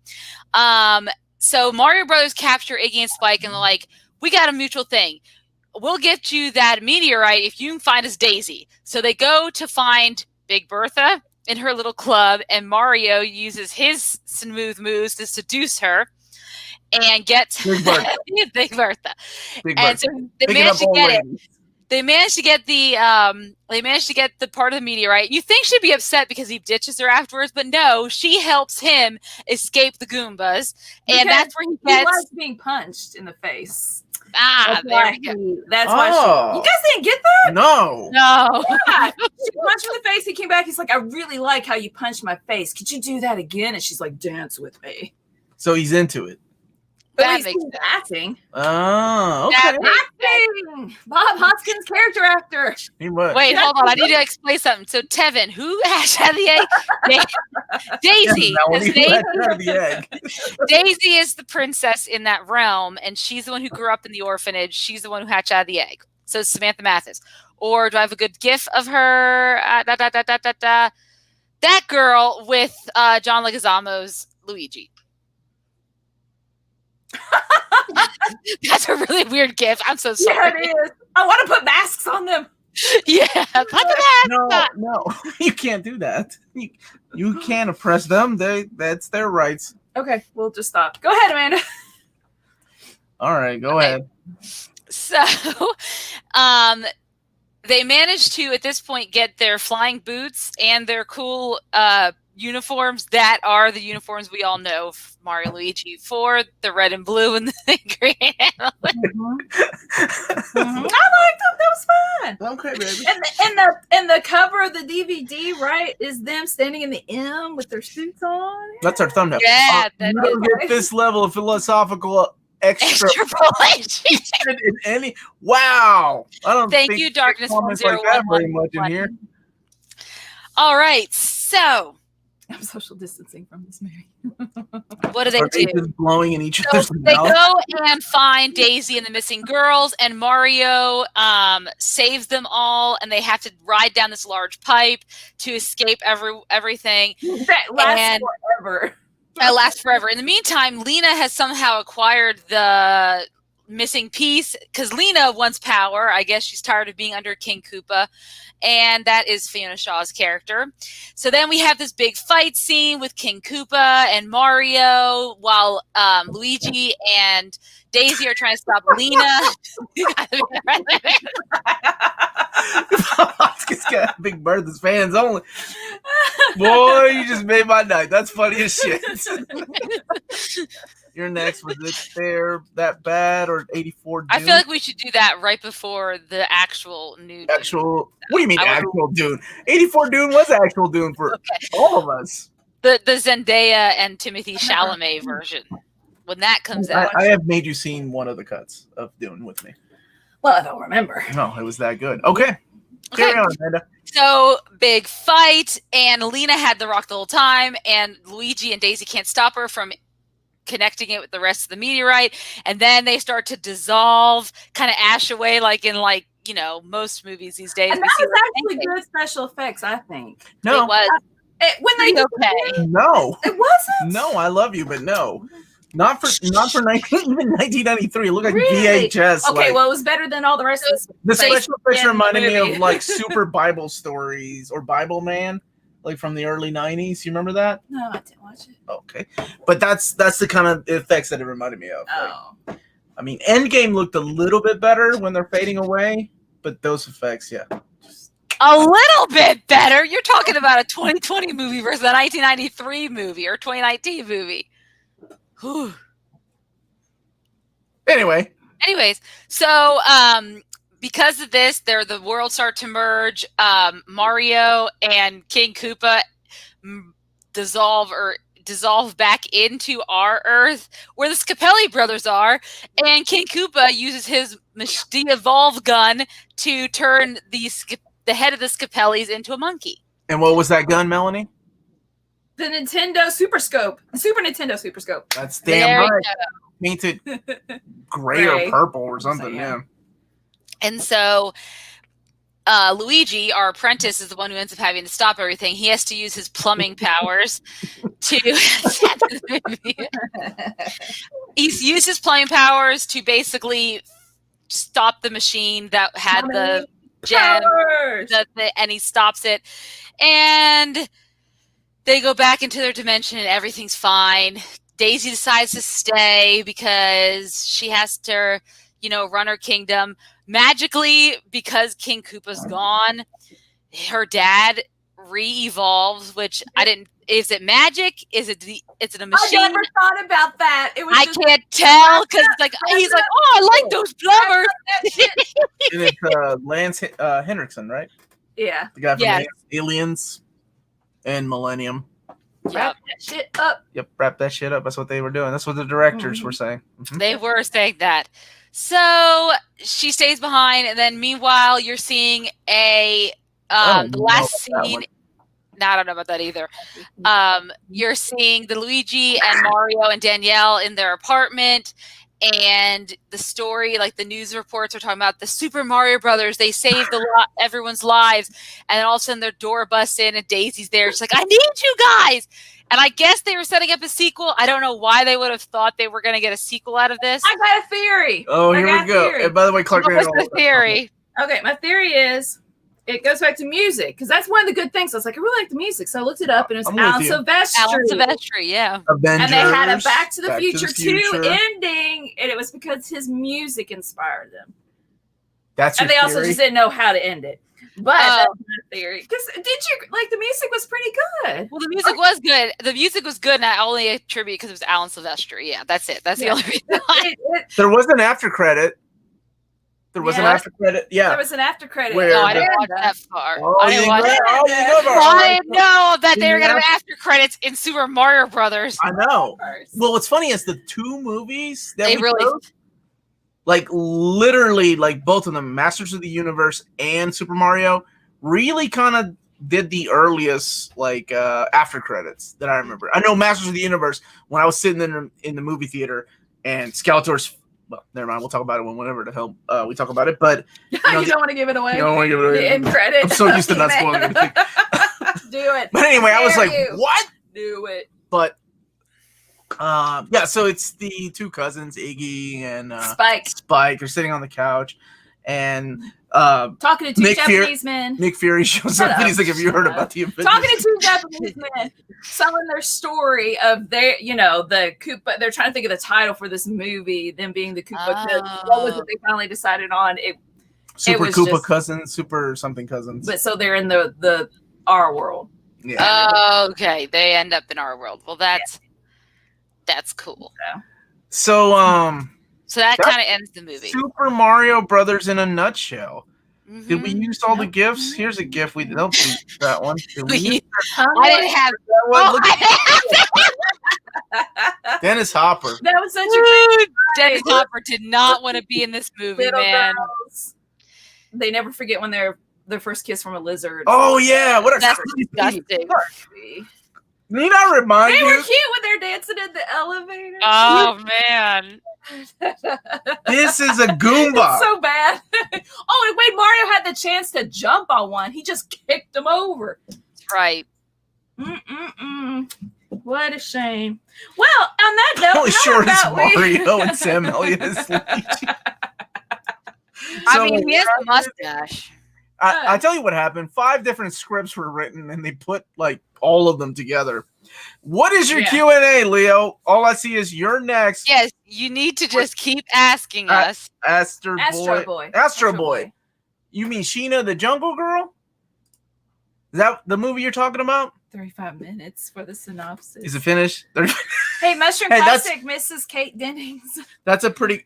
So Mario Brothers capture Iggy and Spike, and they're like, "We got a mutual thing. We'll get you that meteorite if you can find us Daisy." So they go to find Big Bertha, in her little club, and Mario uses his smooth moves to seduce her and gets Big Bertha. Big Bertha. Big And Bertha. so they Picking managed up to old get it. ladies. They managed to get the part of the meteorite. You think she'd be upset because he ditches her afterwards, but no, she helps him escape the Goombas, and that's where he He gets. likes being punched in the face. There we go. That's why Oh. you guys didn't get that? No. No. Yeah. She punched him in the face. He came back. He's like, I really like how you punched my face. Could you do that again? And she's like, dance with me. So he's into it. But That he's makes still sense. acting. Oh, That okay. makes Acting! Bob Hoskins, character actor. He was. Wait, hold on. I need to explain something. So Tevin, who had the egg? Daisy. Melanie, Because who had the egg. Daisy is the princess in that realm, and she's the one who grew up in the orphanage. She's the one who hatched out of the egg. So it's Samantha Mathis. Or do I have a good gif of her? That girl with John Leguizamo's Luigi. That's a really weird gif. I'm so sorry. Yeah, it is. I want to put masks on them. Yeah, put the mask on. No, you can't do that. You can't oppress them. That's their rights. Okay, we'll just stop. Go ahead, Amanda. All right, go ahead. So, they managed to, at this point, get their flying boots and their cool uniforms that are the uniforms we all know of Mario and Luigi, for the red and blue and the green. Mm-hmm. I liked them. That was fun. Okay, baby. And the cover of the DVD, right, is them standing in the M with their suits on. That's our thumbnail. Yeah, You don't get this level of philosophical Extrapolation. in any. Wow. I don't Thank think you, Darkness comments like that very much in here. All right, so I'm social distancing from this, Mary. what do they Are they do? just blowing in each So other's they mouth? go and find Daisy and the missing girls, and Mario saves them all, and they have to ride down this large pipe to escape everything. That lasts forever. It lasts forever. In the meantime, Lena has somehow acquired the missing piece because Lena wants power. I guess she's tired of being under King Koopa, and that is Fiona Shaw's character. So then we have this big fight scene with King Koopa and Mario, while Luigi and Daisy are trying to stop Lena. Oscar's got Big Bertha's fans only. Boy, you just made my night. That's funny as shit. You're next. Was it there that bad or 84 Dune? I feel like we should do that right before the actual new actual. What do you mean I actual Dune? 84 Dune was actual Dune for all of us. The Zendaya and Timothy Chalamet version. When that comes out. I have made you seen one of the cuts of Dune with me. Well, I don't remember. No, it was that good. Okay. Carry on, Amanda. So, big fight, and Lena had the rock the whole time, and Luigi and Daisy can't stop her from connecting it with the rest of the meteorite, and then they start to dissolve, kind of ash away, like in most movies these days. And that was actually good special effects, I think. No. It was. When they did okay. No. it wasn't. No, I love you, but no. Not for even 1993. It looked like Really? VHS. Okay, well, it was better than all the rest of this. The special effects reminded me movie. of like Super Bible Stories or Bible Man, like from the early 90s. You remember that? No, I didn't watch it. Okay. But that's the kind of effects that it reminded me of. Oh. Like, I mean, Endgame looked a little bit better when they're fading away, but those effects, yeah. A little bit better. You're talking about a 2020 movie versus a 1993 movie or 2019 movie. Whew. Anyways, so because of this, the worlds start to merge. Mario and King Koopa dissolve back into our Earth, where the Scapelli brothers are, and King Koopa uses his de-evolve gun to turn the head of the Scapellis into a monkey. And what was that gun, Melanie? The Nintendo Super Scope. The Super Nintendo Super Scope. That's damn right. Painted gray or purple or something, yeah. And so Luigi, our apprentice, is the one who ends up having to stop everything. He has to use his plumbing powers to he's used his plumbing powers to basically stop the machine that had the gem, and he stops it. And they go back into their dimension and everything's fine. Daisy decides to stay because she has to, run her kingdom. Magically, because King Koopa's gone, her dad re-evolves, which I didn't. Is it magic? Is it a machine? I never thought about that. It was. I can't tell because he's like, oh, I like those plumbers. And it's Lance Henriksen, right? Yeah. The guy from Aliens and Millennium. Wrap that shit up. Yep, wrap that shit up. That's what they were doing. That's what the directors were saying. Mm-hmm. They were saying that. So she stays behind, and then meanwhile, you're seeing the last scene. No, I don't know about that either. You're seeing the Luigi and Mario and Danielle in their apartment, and the story, like the news reports are talking about the Super Mario Brothers. They saved everyone's lives, and then all of a sudden their door busts in, and Daisy's there. She's like, "I need you guys!" And I guess they were setting up a sequel. I don't know why they would have thought they were going to get a sequel out of this. I got a theory. Oh, here we go. And by the way, Clark, what's the theory? Okay, my theory is it goes back to music because that's one of the good things. I was like, I really like the music, so I looked it up, and it was Alan Silvestri. Alan Silvestri, yeah. Avengers, and they had a Back to the Future 2 ending, and it was because his music inspired them. That's your and they theory? also just didn't know how to end it. But that's my theory. Because did you like the music was pretty good? Well, the music was good. The music was good, and I only attribute because it was Alan Silvestri. Yeah, that's it. That's the only reason. There was an after credit. There was an after credit. Yeah, there was an after credit. No, I didn't watch that far. Oh, I didn't watch that. I didn't know that they were going to have after credits in Super Mario Brothers. I know. Well, what's funny is the two movies that like literally, like both of them, Masters of the Universe and Super Mario, really kind of did the earliest like after credits that I remember. I know Masters of the Universe when I was sitting in the movie theater and Skeletor's. Well, never mind. We'll talk about it whenever the hell we talk about it. But you don't want to give it away. You don't want to give it away. The end credits. I'm so used to not spoiling anything. Do it. But anyway, I was like, what? Do it. But so it's the two cousins, Iggy and Spike are sitting on the couch and talking to two Japanese men. Nick Fury shows up and he's like, have you heard about the Avengers? Talking to two Japanese men, telling their story of their, the Koopa. They're trying to think of the title for this movie, them being the Koopa. What was it they finally decided on? Super Koopa cousins, super something cousins. But so they're in the our world. Yeah. Oh, okay. They end up in our world. Well, that's cool. So that kind of ends the movie. Super Mario Brothers in a nutshell. Mm-hmm. Did we use all the GIFs? Here's a GIF. We don't use that one. I didn't have that one. Dennis Hopper. That was such a Dennis Hopper did not want to be in this movie, man. Girls. They never forget when their first kiss from a lizard. Oh yeah, what a disgusting. Need I remind you? They were cute when they're dancing in the elevator. Oh man. This is a Goomba. It's so bad. Oh, and when Mario had the chance to jump on one, he just kicked him over. That's right. What a shame. Well, on that note, only short as Mario and Sam Elliott is Luigi. I mean, he has a mustache. I tell you what happened. 5 different scripts were written, and they put like all of them together. What is your Q&A, Leo? All I see is you're next. Yes, you need to just keep asking us. Astro Boy. You mean Sheena the Jungle Girl? Is that the movie you're talking about? 35 minutes for the synopsis. Is it finished? Hey, Mushroom Classic, Mrs. Kate Dennings. That's a pretty...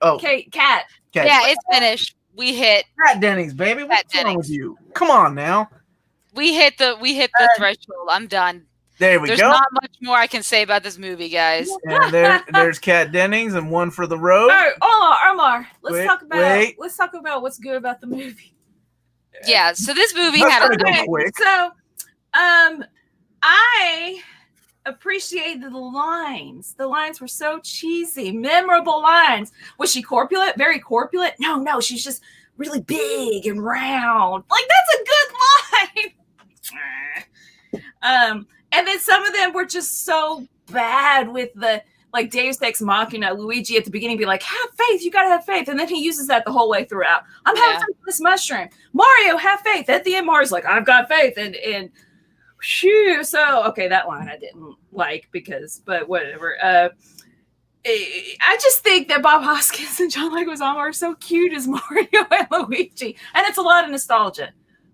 Cat. Yeah, it's finished. We hit Cat Dennings, baby. What's wrong with you? Come on now. We hit the threshold. I'm done. There we There's go. There's not much more I can say about this movie, guys. And there's Cat Dennings and one for the road. Omar, let's talk about what's good about the movie. Yeah, so this movie had a quick. So, I appreciated the lines. The lines were so cheesy, memorable lines. Was she corpulent? Very corpulent? No, she's just really big and round. Like, that's a good line. And then some of them were just so bad with the, like, Deus Ex Machina. Luigi at the beginning be like, have faith, you gotta have faith. And then he uses that the whole way throughout. I'm having faith with this mushroom. Mario, have faith. At the end, Mario's like, I've got faith. And Phew. So okay, that line I didn't like but whatever. I just think that Bob Hoskins and John Leguizamo are so cute as Mario and Luigi, and it's a lot of nostalgia.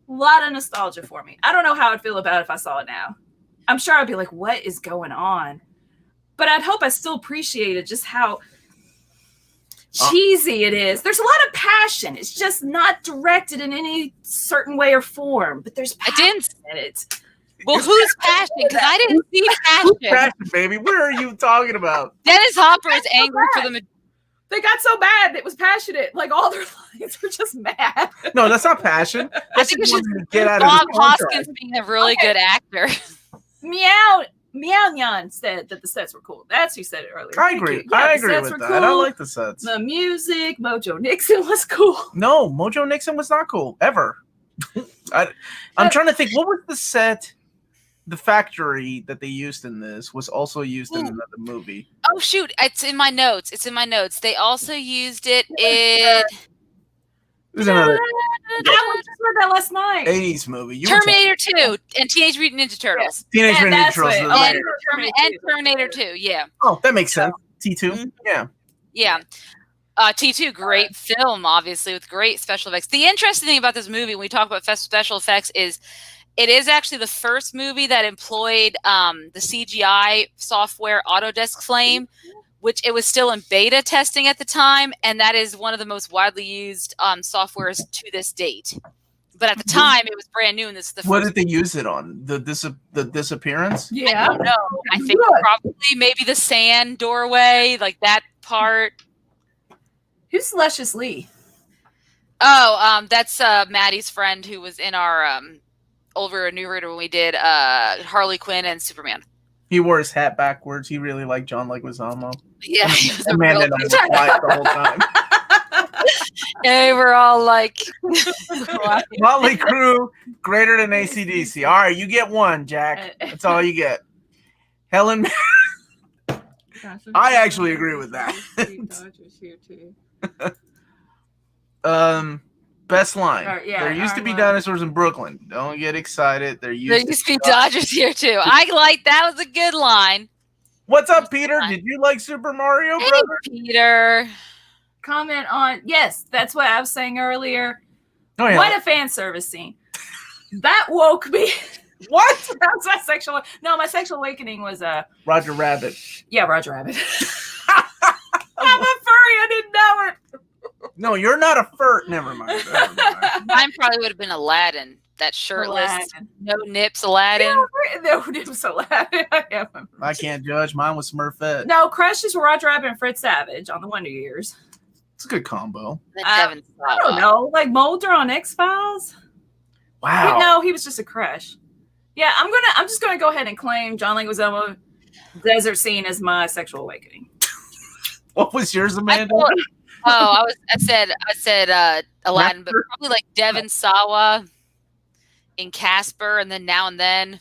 A lot of nostalgia for me. I don't know how I'd feel about it if I saw it now. I'm sure I'd be like, "What is going on?" But I'd hope I still appreciated just how cheesy it is. There's a lot of passion. It's just not directed in any certain way or form, but there's passion in it. Well, who's passion? Because I didn't see passion. Passion, baby. What are you talking about? Dennis Hopper is angry for the. They got so bad it was passionate. Like all their lines were just mad. No, that's not passion. That's I think it's just get out Bob of Hoskins being a really good actor. Meow Nyan said that the sets were cool. That's who said it earlier. I agree. Yeah, I agree with that. Cool. I like the sets. The music, Mojo Nixon was cool. No, Mojo Nixon was not cool ever. I'm trying to think. What was the set? The factory that they used in this was also used in another movie. Oh shoot! It's in my notes. They also used it in. There's another. I just read that last night. 80s movie. Terminator 2 and Teenage Mutant Ninja Turtles. Teenage Mutant Ninja Turtles. And Terminator 2. Yeah. Oh, that makes sense. T2. Mm-hmm. Yeah. Yeah. T2, great film, obviously, with great special effects. The interesting thing about this movie, when we talk about special effects, is it is actually the first movie that employed the CGI software Autodesk Flame, which it was still in beta testing at the time, and that is one of the most widely used softwares to this date. But at the time, it was brand new, and this is the first. What did they use it on? The disappearance? Yeah. I don't know. I think probably maybe the sand doorway, like that part. Who's Luscious Lee? Oh, that's Maddie's friend who was in our over a new reader when we did Harley Quinn and Superman. He wore his hat backwards. He really liked John Leguizamo. Yeah, Amanda was quiet the whole time. They were all like, Motley Crue, greater than AC/DC. All right, you get one, Jack. That's all you get. Helen. I actually agree with that. Best line. There used to be dinosaurs in Brooklyn. Don't get excited. There used to be Dodgers here too. I like that. Was a good line. What's up, Peter? Did you like Super Mario Brothers? Peter. Comment on yes. That's what I was saying earlier. Oh, yeah. What a fan service scene. That woke me. What? That was my sexual. No, my sexual awakening was Roger Rabbit. Yeah, Roger Rabbit. I'm a furry. I didn't know it. No, you're not a fur. Never mind. Mine probably would have been Aladdin. That shirtless, Aladdin. No nips Aladdin. No nips Aladdin. I can't judge. Mine was Smurfette. No, Crush is Roger Rabbit and Fred Savage on the Wonder Years. It's a good combo. I don't know, like Mulder on X-Files. Wow. No, he was just a crush. Yeah, I'm just gonna go ahead and claim John Leguizamo desert scene as my sexual awakening. What was yours, Amanda? I said Aladdin, but probably like Devon Sawa in Casper, and then Now and Then.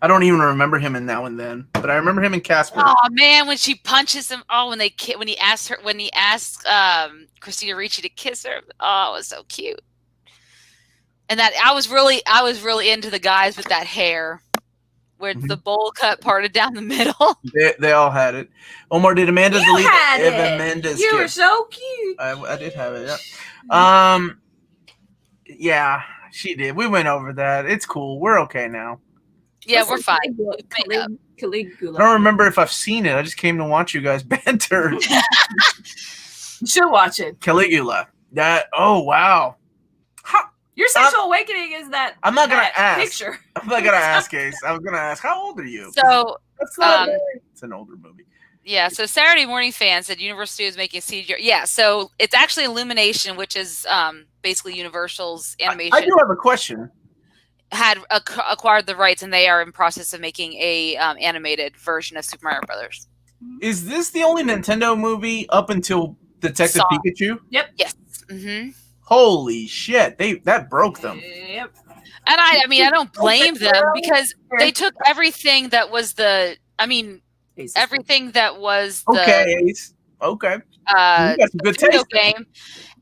I don't even remember him in Now and Then, but I remember him in Casper. Oh man, when she punches him! Oh, when he asked Christina Ricci to kiss her. Oh, it was so cute. And that I was really into the guys with that hair, where the bowl cut parted down the middle. They all had it. Omar, did Amanda delete it? Amanda's you were so cute. I did have it. Yeah. Yeah, she did. We went over that. It's cool. We're okay now. Yeah, we're fine. Caligula. I don't remember if I've seen it. I just came to watch you guys banter. You should watch it. Caligula. Oh wow. Your sexual awakening is that. I'm not gonna ask. Picture. I'm not gonna ask, Ace. I was gonna ask, how old are you? So that's not it's an older movie. Yeah. So Saturday Morning Fan said Universal Studios making CGI. Yeah. So it's actually Illumination, which is basically Universal's animation. I do have a question. Had acquired the rights, and they are in process of making a animated version of Super Mario Brothers. Is this the only Nintendo movie up until Detective Pikachu? Yep. Yes. Mm-hmm. Holy shit! That broke them. Yep. And I mean, I don't blame them because they took everything that was everything that was okay. Good taste. Game,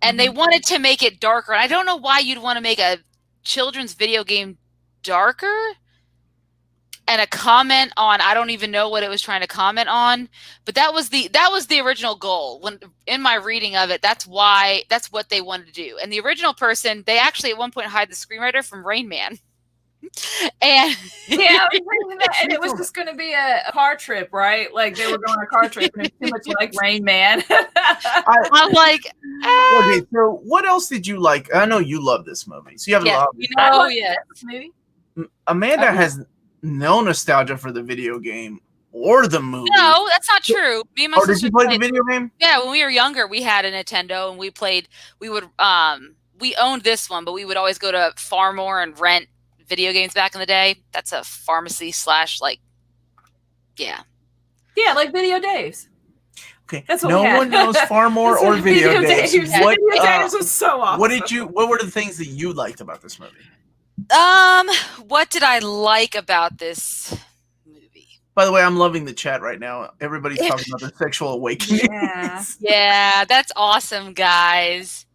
and they wanted to make it darker. I don't know why you'd want to make a children's video game darker. And a comment on, I don't even know what it was trying to comment on, but that was the original goal. When in my reading of it, that's what they wanted to do. And the original person, they actually at one point hired the screenwriter from Rain Man. And yeah, and it was just going to be a car trip, right? Like they were going on a car trip, and it's too much like Rain Man. I'm like, okay. So what else did you like? I know you love this movie. So you have a lot. This movie. Amanda has no nostalgia for the video game or the movie. No, that's not true. Me and my sister did you play the video game? Yeah, when we were younger, we had a Nintendo, and we owned this one, but we would always go to Farmore and rent video games back in the day. That's a pharmacy / like, yeah, like Video Days. Okay, that's what no one knows Farmore or Video Days. What, Video Days was so awesome. What were the things that you liked about this movie? What did I like about this movie? By the way, I'm loving the chat right now. Everybody's talking about their sexual awakening. Yeah, that's awesome, guys.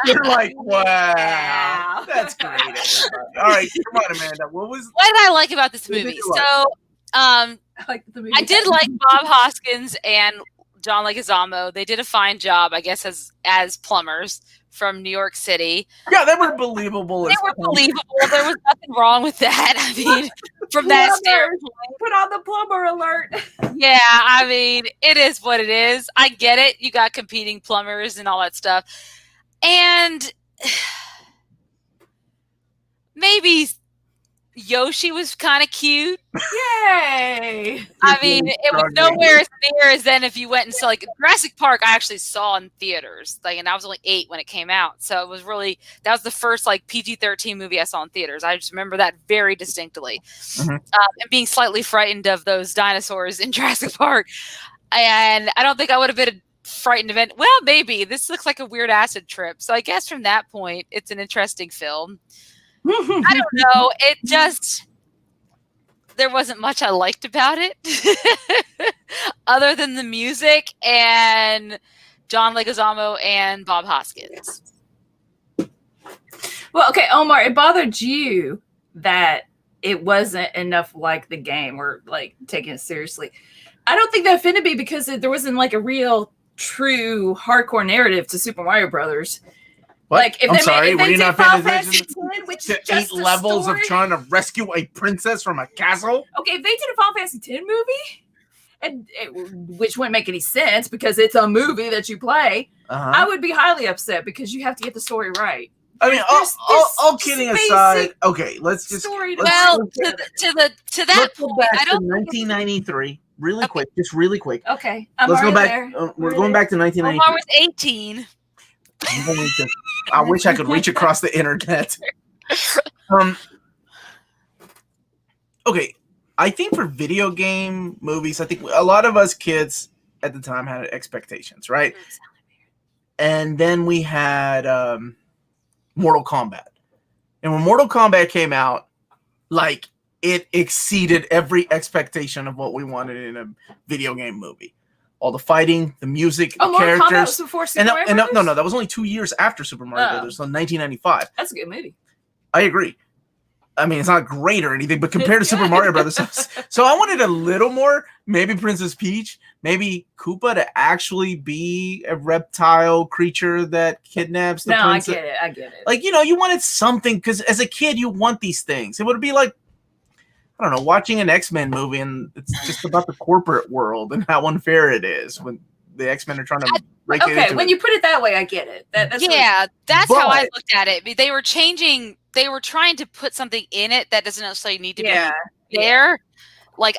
You're like, wow, that's great. Everybody. All right, come on, Amanda. What did I like about this movie? So, I did like Bob Hoskins and John Leguizamo. They did a fine job, I guess, as plumbers from New York City. Yeah, they were believable. They were believable. There was nothing wrong with that. I mean, from that standpoint. Put on the plumber alert. Yeah, I mean, it is what it is. I get it. You got competing plumbers and all that stuff. And maybe Yoshi was kind of cute. Yay! I mean, it was nowhere as near as then if you went and saw like Jurassic Park. I actually saw in theaters, and I was only 8 when it came out, so it was that was the first like PG-13 movie I saw in theaters. I just remember that very distinctly, and being slightly frightened of those dinosaurs in Jurassic Park. And I don't think I would have been frightened of it. Well, maybe this looks like a weird acid trip. So I guess from that point, it's an interesting film. I don't know. It just, there wasn't much I liked about it other than the music and John Leguizamo and Bob Hoskins. Well, okay, Omar, it bothered you that it wasn't enough like the game or like taking it seriously. I don't think that offended me because there wasn't like a real true hardcore narrative to Super Mario Brothers. What? Like, if I'm they sorry, made, were you not paying attention which to is just 8 levels story. of trying to rescue a princess from a castle? Okay, if they did a Final Fantasy X movie, which wouldn't make any sense because it's a movie that you play, I would be highly upset because you have to get the story right. I mean, all kidding aside, okay, let's just. To that point, I don't. 1993, really quick, just really quick. Okay, let's go back. We're going back to 1993. Omar was 18. I wish I could reach across the internet. Okay, I think for video game movies, I think a lot of us kids at the time had expectations, right? And then we had Mortal Kombat. And when Mortal Kombat came out, like, it exceeded every expectation of what we wanted in a video game movie. All the fighting, the music, the characters. Kombat was before Super Mario Brothers? No, that was only 2 years after Super Mario Brothers, so 1995. That's a good movie. I agree. I mean, it's not great or anything, but compared to Super Mario Brothers, so I wanted a little more. Maybe Princess Peach, maybe Koopa to actually be a reptile creature that kidnaps the princess. I get it. Like, you wanted something because as a kid, you want these things. It would be like, I don't know, watching an X-Men movie and it's just about the corporate world and how unfair it is when the X-Men are trying to break it into Okay, when you put it that way, I get it. That's how I looked at it. They were changing. They were trying to put something in it that doesn't necessarily need to be there. Like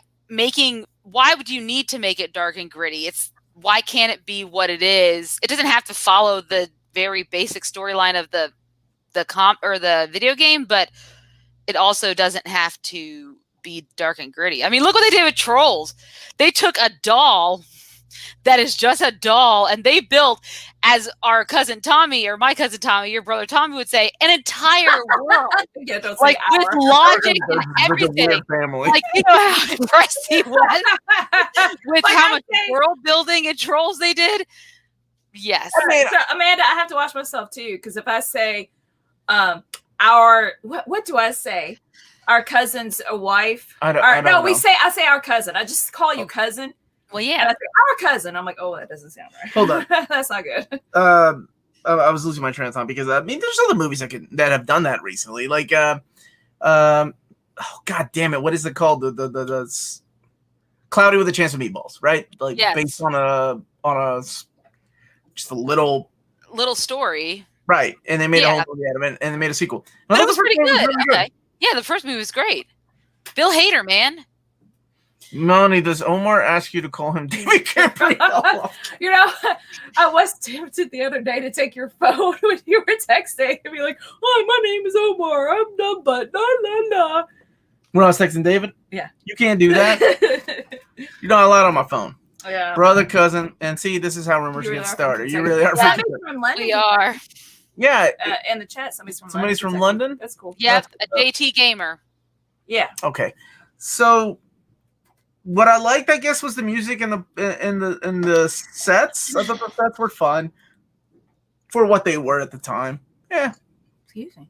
why would you need to make it dark and gritty? Why can't it be what it is? It doesn't have to follow the very basic storyline of the video game, but it also doesn't have to be dark and gritty. I mean, look what they did with Trolls. They took a doll that is just a doll and they built, as our cousin Tommy or my cousin Tommy, your brother Tommy would say, an entire world. Like with logic and everything. Like, you know how impressed he was with how much world building and Trolls they did? Yes. So, Amanda, I have to watch myself too, because if I say our what do I say? Our cousin's wife. I don't know. I say our cousin. I just call you cousin. Well, yeah. And I say our cousin. I'm like, oh, that doesn't sound right. Hold on. That's not good. I was losing my train of thought because I mean, there's other movies that have done that recently. Like, oh god damn it, what is it called? The Cloudy with a Chance of Meatballs, right? Like based on a just a little story, right? And they made a whole movie out of it, and they made a sequel. But it was pretty good. Okay, yeah, the first movie was great. Bill Hader, man. Melanie, does Omar ask you to call him David Gabriel? You know, I was tempted the other day to take your phone when you were texting and be like, "Hi, my name is Omar. I'm done, but nah." When I was texting David, you can't do that. You're not allowed on my phone. Yeah, brother, cousin, and see, this is how rumors get started. You really are. From London. We are. Yeah, in the chat, somebody's from London. That's cool. Yep, a JT gamer. Yeah. Okay, so. What I liked, I guess, was the music and the sets. I thought the sets were fun for what they were at the time. Yeah. Excuse me.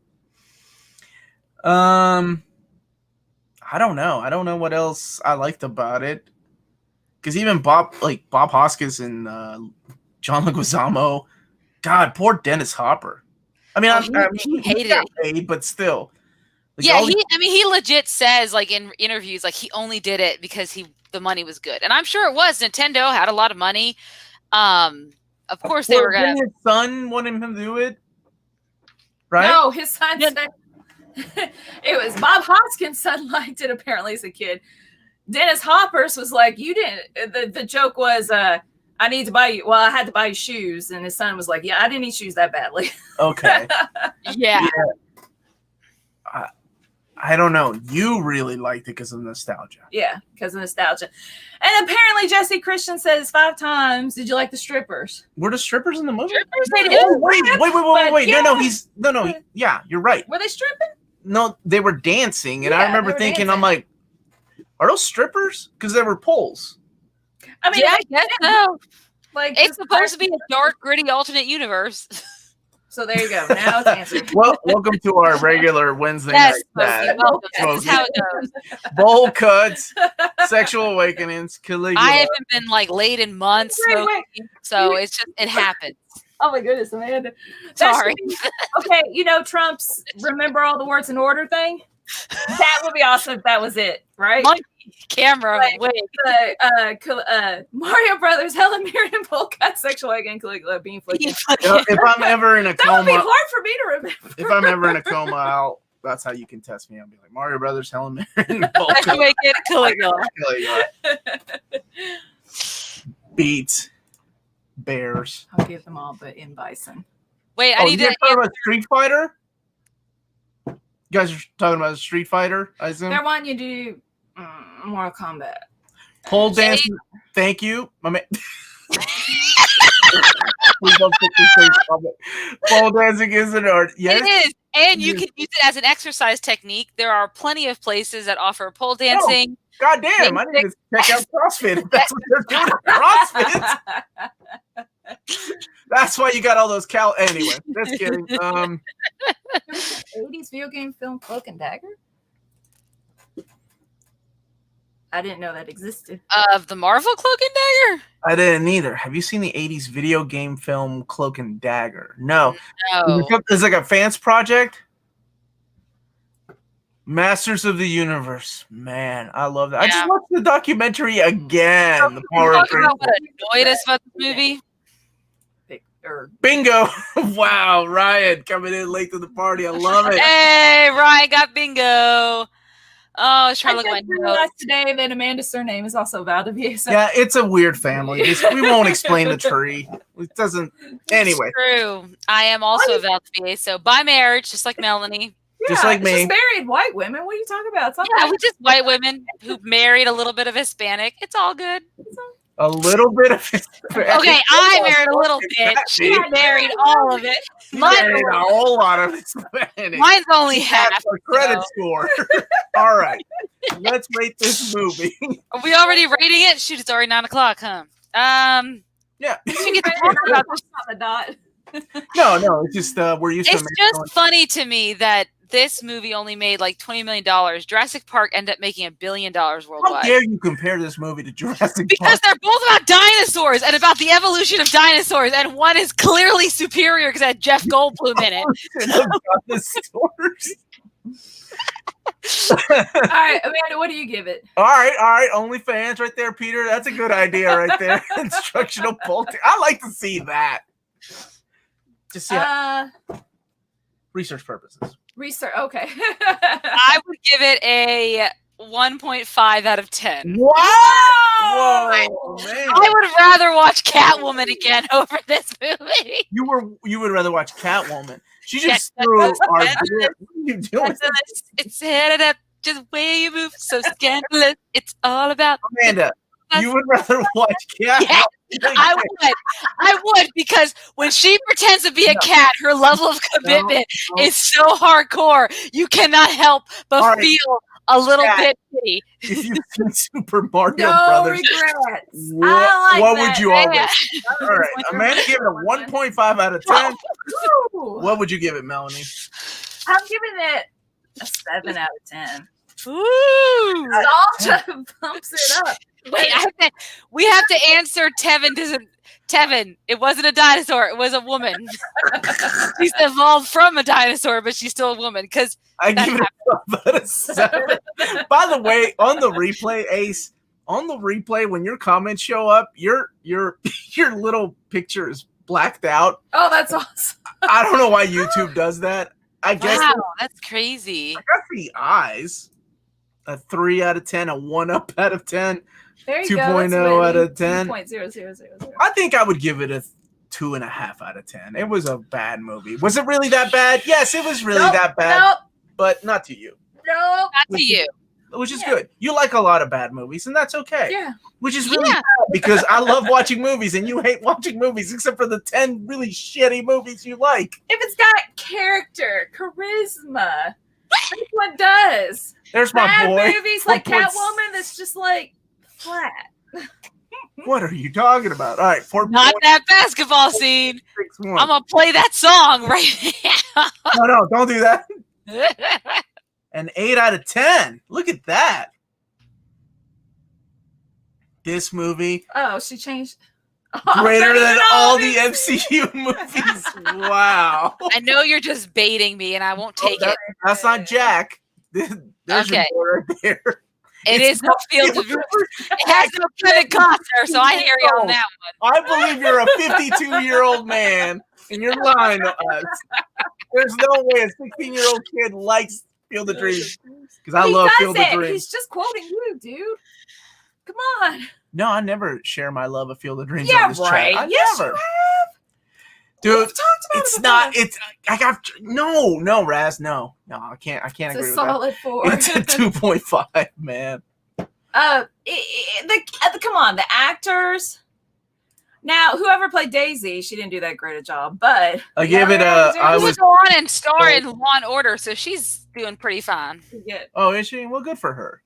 I don't know. I don't know what else I liked about it. Because even Bob Hoskins and John Leguizamo, God, poor Dennis Hopper. I mean, he hated it, paid, but still. Like, yeah, he legit says, like, in interviews, like, he only did it because the money was good. And I'm sure it was. Nintendo had a lot of money. Of course they were going to... His son wanted him to do it? Right? No, his son said... It was Bob Hoskins' son liked it, apparently, as a kid. Dennis Hopper's was like, you didn't... The joke was, I need to buy you... Well, I had to buy you shoes. And his son was like, yeah, I didn't need shoes that badly. Okay. Yeah. I don't know. You really liked it because of nostalgia. Yeah, because of nostalgia. And apparently Jesse Christian says 5 times, did you like the strippers? Were the strippers in the movie? Strippers, they did. Oh, wait. Yeah. No, yeah, you're right. Were they stripping? No, they were dancing. And I remember thinking, dancing. I'm like, are those strippers? Because they were poles. I mean, I guess so. Like, it's supposed to be a dark, gritty alternate universe. So there you go. Now it's answered. Well, welcome to our regular Wednesday night. That's how it goes. Bowl cuts, sexual awakenings, Caligula. I haven't been like late in months, so it's just it happens. Oh my goodness, Amanda. Sorry. Okay, you know Trump's remember all the words in order thing? That would be awesome if that was it, right? Monkey camera, wait. Mario Brothers, Helen Mirren, Bowl Cut, Sexual Awakening, Caligula, Bean Flicking. If I'm ever in a coma, that would be hard for me to remember. If I'm ever in a coma, that's how you can test me. I'll be like Mario Brothers, Helen Mirren, Bowl Cut, Caligula. Beats, Bears. I'll give them all, but in Bison. Wait, I need to talk about Street Fighter. You guys are talking about Street Fighter, I assume? They're wanting you to do Mortal Kombat. Pole dancing. Thank you. My man. Pole dancing is an art. Yes. It is. And you can use it as an exercise technique. There are plenty of places that offer pole dancing. God damn. I need to check out CrossFit if that's what they're doing at CrossFit. That's why you got all those Anyway, just kidding. 80s video game film Cloak and Dagger? I didn't know that existed. Of the Marvel Cloak and Dagger? I didn't either. Have you seen the 80s video game film Cloak and Dagger? No. It's like a fans project. Masters of the Universe. Man, I love that. Yeah. I just watched the documentary again. The Power of what annoyed us about the movie? Bingo! Wow, Ryan coming in late to the party. I love it. Hey, Ryan got bingo. Oh, I was trying to look at my notes today that Amanda's surname is also Valdivia. So. Yeah, it's a weird family. We won't explain the tree. It doesn't. Anyway. It's true. I am also a Valdivia, so by marriage, just like Melanie. Yeah, just like me. Just married white women. What are you talking about? We're just white women who married a little bit of Hispanic. It's all good. A little bit of Hispanic. Okay, I married a little bit. She married all of it. Married a whole lot of Hispanic. Mine's only half. Our credit score. All right, let's rate this movie. Are we already rating it? Shoot, it's already 9:00, huh? Yeah. We should get to talk about this. The dot. No, it's just we're used to. It's just funny to me that this movie only made like $20 million. Jurassic Park ended up making $1 billion worldwide. How dare you compare this movie to Jurassic Park? Because they're both about dinosaurs and about the evolution of dinosaurs, and one is clearly superior because it had Jeff Goldblum in it. Dinosaurs. All right, Amanda, what do you give it? All right. OnlyFans right there, Peter. That's a good idea right there. Instructional bolting. I like to see that. Just research purposes. Research. Okay. I would give it a 1.5 out of 10. Wow! Whoa, man. I would rather watch Catwoman again over this movie. You would rather watch Catwoman. She just threw our. What are you doing? It's headed up just the way you move, so scandalous. It's all about Amanda. You would rather watch Catwoman? Yeah, I would, because when she pretends to be a cat, her level of commitment is so hardcore. You cannot help but feel a little bit pity. If you've seen Super Mario Brothers, regrets. what would you all give? All right, Amanda gave it a 1.5 out of 10. What would you give it, Melanie? I'm giving it a 7 out of 10. Ooh! Nostalgia bumps it up. Wait, we have to answer Tevin. Tevin, it wasn't a dinosaur. It was a woman. She's evolved from a dinosaur, but she's still a woman. Because I give it about a 7. By the way, on the replay, Ace, on the replay, when your comments show up, your little picture is blacked out. Oh, that's awesome. I don't know why YouTube does that. I guess that's crazy. I got the eyes. A 3 out of 10, a 1 up out of 10. There you 2.0 out of 10. 2.0000. I think I would give it a 2.5 out of 10. It was a bad movie. Was it really that bad? Yes, it was really that bad. But not to you. Nope. Not to you. Which is good. You like a lot of bad movies, and that's okay. Yeah. Which is really bad, because I love watching movies, and you hate watching movies, except for the 10 really shitty movies you like. If it's got character, charisma, that's what does. There's my bad boy. Movies like Catwoman that's just like flat. What are you talking about? All right, 4. Not that basketball scene. I'm gonna play that song right now. No, don't do that. An 8 out of 10. Look at that. This movie. Oh, she changed. Greater than all the MCU movies. Wow. I know you're just baiting me, and I won't take it. That's not Jack. There's your boy right there. It is no field of dreams. It has no Kevin Costner, so I hear you on that one. I believe you're a 52-year-old man, and you're lying to us. There's no way a 16-year-old kid likes Field of Dreams, because I love Field of Dreams. He's just quoting you, dude. Come on. No, I never share my love of Field of Dreams. Yeah, on this right. Chat. Yes, never. you have. Dude, we've talked about it's it not. before. It's. I got no, Raz. No, I can't agree with that. It's a solid 4. It's a 2.5, man. Come on, the actors. Now, whoever played Daisy, she didn't do that great a job, but I give it a. I She was. go on and star in Law and Order, so she's doing pretty fine. Oh, is she? Well, good for her.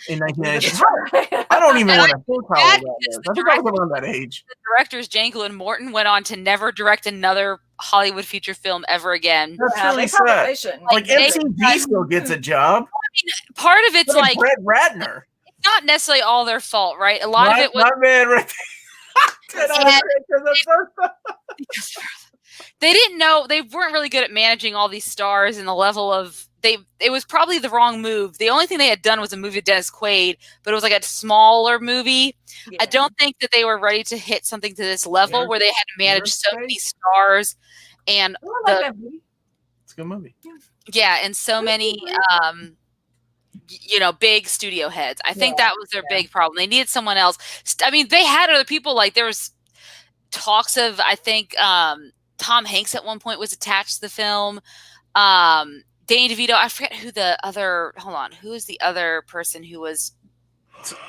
In 1995, I don't even want to think how old that is. I think I was around that age. The directors Jankel and Morton went on to never direct another Hollywood feature film ever again. That's really sad. Like MTV still gets a job. I mean, part of it's like Brett Ratner. It's not necessarily all their fault, right? A lot of it was. My man, right They didn't know, they weren't really good at managing all these stars and the level of it was probably the wrong move. The only thing they had done was a movie with Dennis Quaid, but it was like a smaller movie. Yeah. I don't think that they were ready to hit something to this level where they had to manage so many stars and it's a good movie. Yeah, and so many big studio heads. I think that was their big problem. They needed someone else. I mean, they had other people, like there was talks of, I think Tom Hanks at one point was attached to the film. Danny DeVito, I forget who the other, who is the other person who was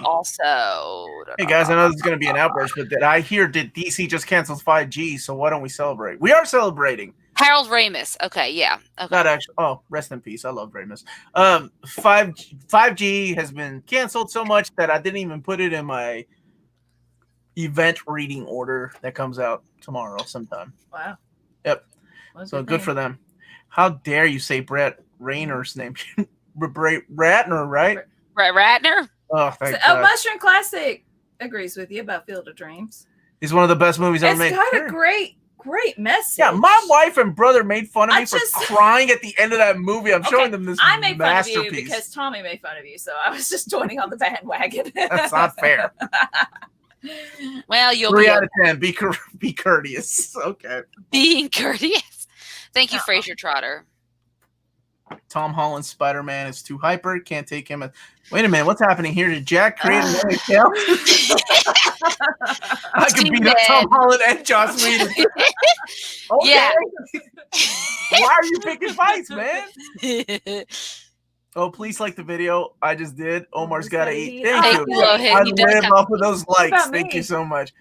also. Hey guys, I know this is going to be an outburst, but I hear did DC just cancel 5G, so why don't we celebrate? We are celebrating. Harold Ramis. Okay, yeah. Okay. Not actually. Oh, rest in peace. I love Ramis. 5G has been canceled so much that I didn't even put it in my event reading order that comes out tomorrow sometime. Wow. Yep. Well, So good for them. How dare you say Brett Rayner's name? Ratner, right? Ratner? Oh, thank God. Mushroom Classic agrees with you about Field of Dreams. He's one of the best movies ever made. It's got a great message. Yeah, my wife and brother made fun of me for crying at the end of that movie. I'm showing them this masterpiece. I made fun of you because Tommy made fun of you, so I was just joining on the bandwagon. That's not fair. Well, you'll 3 out of 10. Be courteous. Okay. Being courteous. Thank you, Fraser Trotter. Tom Holland's Spider-Man is too hyper. Can't take him. Wait a minute. What's happening here? Did Jack create another tail? I could beat up Tom Holland and Joss Whedon. Okay. Yeah. Why are you picking fights, man? Oh, please like the video. I just did. Omar's got to eat. Thank you. I live off of those likes. Thank you so much.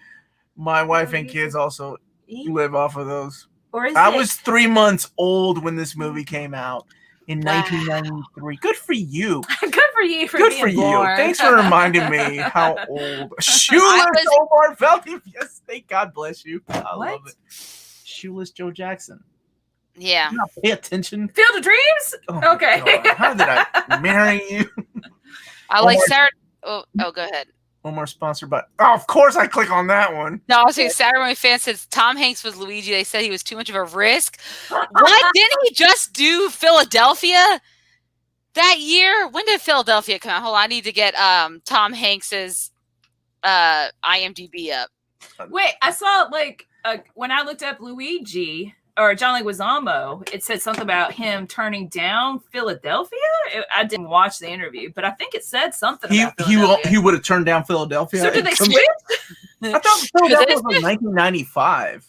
My wife and kids also live off of those. I was 3 months old when this movie came out in 1993. Good for you. Good for you for being born. Thanks for reminding me how old. Shoeless Omar Felty. Yes, thank God bless you. I love it. Shoeless Joe Jackson. Yeah. Pay attention. Field of Dreams? Oh okay. How did I marry you? I like Sarah. Oh, go ahead. Omar sponsored by. Oh, of course I click on that one. No, I was saying Saturday Morning Fan says Tom Hanks was Luigi. They said he was too much of a risk. What? Didn't he just do Philadelphia that year? When did Philadelphia come out? Hold on, I need to get Tom Hanks's IMDb up. Wait, I saw when I looked up Luigi or John Leguizamo, it said something about him turning down Philadelphia. I didn't watch the interview, but I think it said something about Philadelphia. He would have turned down Philadelphia. So did they switch? I thought Philadelphia was like 1995.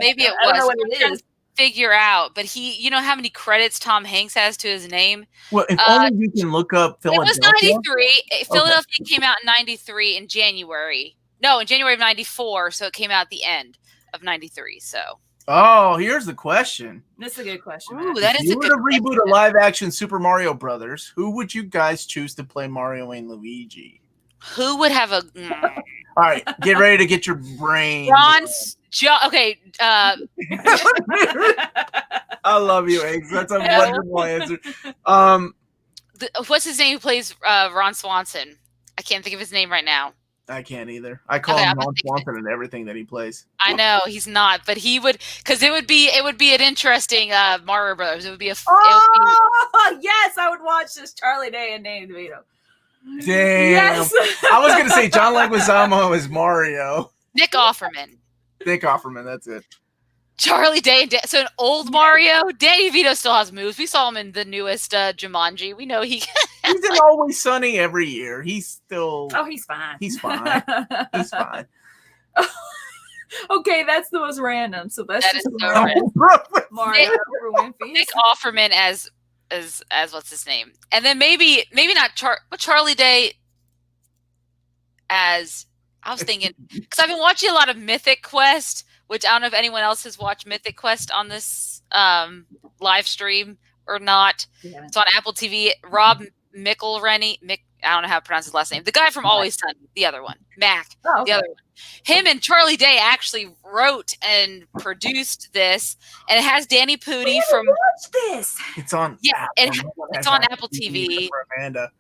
Maybe it was. I don't know what it is. Figure out, but you know how many credits Tom Hanks has to his name? Well, if only you can look up Philadelphia. It was 93. Philadelphia came out in 93 in January. No, in January of 94, so it came out at the end of 93, so. Oh, here's the question. That's a good question. Ooh, that is if you were to reboot a live-action Super Mario Brothers, who would you guys choose to play Mario and Luigi? Who would have a... All right, get ready to get your brain. Okay. I love you, Eggs. That's a wonderful answer. What's his name who plays Ron Swanson? I can't think of his name right now. I can't either. I call him Ron Swanson in everything that he plays. I know he's not, but he would, because it would be an interesting Mario Brothers. It would be yes, I would watch this. Charlie Day and Danny DeVito. Damn. Yes. I was gonna say John Leguizamo is Mario. Nick Offerman. That's it. Charlie Day and so an old Mario. Danny DeVito still has moves. We saw him in the newest Jumanji. We know he's in Always Sunny every year. He's still. Oh, he's fine. He's fine. He's fine. Okay, that's the most random. So that's that just is so random. Mario Nick Offerman as what's his name, and then maybe not Charlie Day as I was thinking because I've been watching a lot of Mythic Quest. Which I don't know if anyone else has watched Mythic Quest on this live stream or not. Yeah. It's on Apple TV. Rob McElhenney. I don't know how to pronounce his last name. The guy from Always Sunny. The other one. Mac. Oh, okay. The other one. Him and Charlie Day actually wrote and produced this. And it has Danny Pudi from... Watch this. It's on... Yeah, it's on Apple TV. Amanda.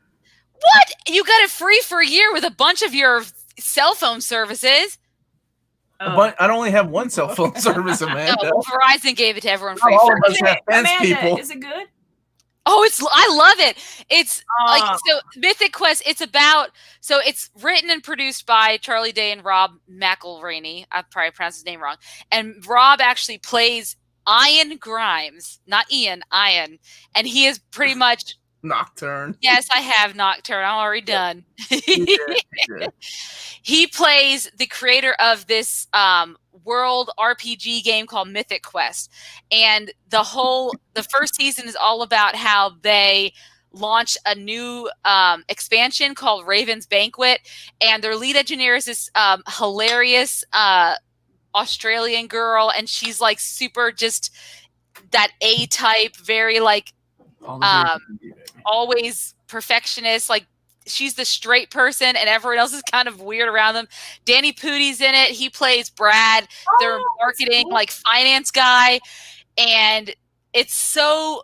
What? You got it free for a year with a bunch of your cell phone services. But I only have one cell phone service, Amanda. No, Verizon gave it to everyone free. Amanda, is it good? Oh, I love it. It's like so Mythic Quest. It's written and produced by Charlie Day and Rob McElhenney. I probably pronounced his name wrong. And Rob actually plays Ian Grimes, not Ian. Ian, and he is pretty much Nocturne. Yes, I have Nocturne. I'm already done. He plays the creator of this world RPG game called Mythic Quest. And the first season is all about how they launch a new expansion called Raven's Banquet. And their lead engineer is this hilarious Australian girl. And she's like super just that A-type, very like always perfectionist, like she's the straight person, and everyone else is kind of weird around them. Danny Pudi's in it. He plays Brad, their marketing finance guy, and it's so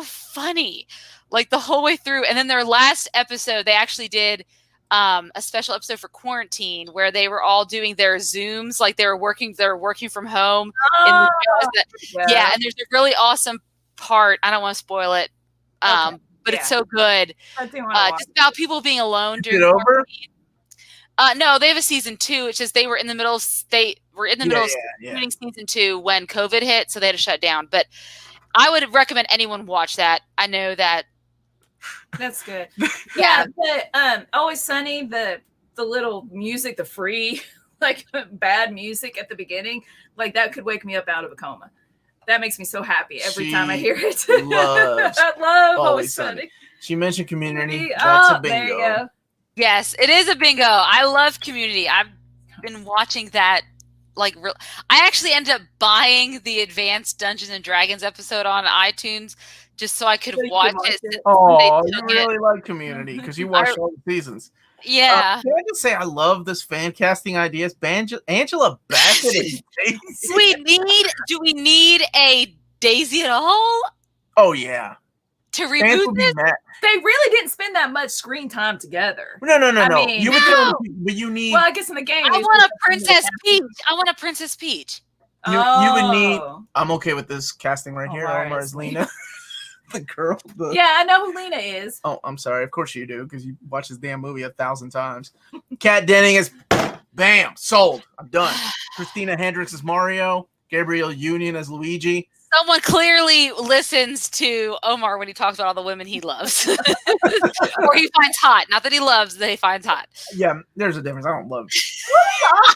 funny, like the whole way through. And then their last episode, they actually did a special episode for quarantine where they were all doing their Zooms, like they're working from home. And there's a really awesome part. I don't want to spoil it, but it's so good. Just about people being alone during quarantine. No, they have a season 2. It's just they were in the middle of shooting season 2 when COVID hit, so they had to shut down. But I would recommend anyone watch that. I know that. That's good. Yeah, but Always Sunny, the little music, the free like bad music at the beginning, like that could wake me up out of a coma. That makes me so happy every time I hear it. I love Always Sunny. She mentioned Community. That's a bingo. There you go. Yes, it is a bingo. I love Community. I've been watching that. I actually ended up buying the advanced Dungeons and Dragons episode on iTunes just so I could watch it. Oh, you really like Community because you watched all the seasons. Yeah. Can I just say I love this fan casting ideas? Angela Bassett and Daisy. Do we need a Daisy at all? Oh yeah. To reboot this? They really didn't spend that much screen time together. No. You would but you need. Well, I guess in the game. I want a Princess Peach. You would need. I'm okay with this casting right here. Omar is Lena. The girl. Yeah, I know who Lena is. Oh, I'm sorry. Of course you do, because you watch this damn movie 1,000 times. Kat Denning is, bam, sold. I'm done. Christina Hendricks is Mario. Gabrielle Union as Luigi. Someone clearly listens to Omar when he talks about all the women he loves. Or he finds hot. Not that he loves, that he finds hot. Yeah, there's a difference. I don't love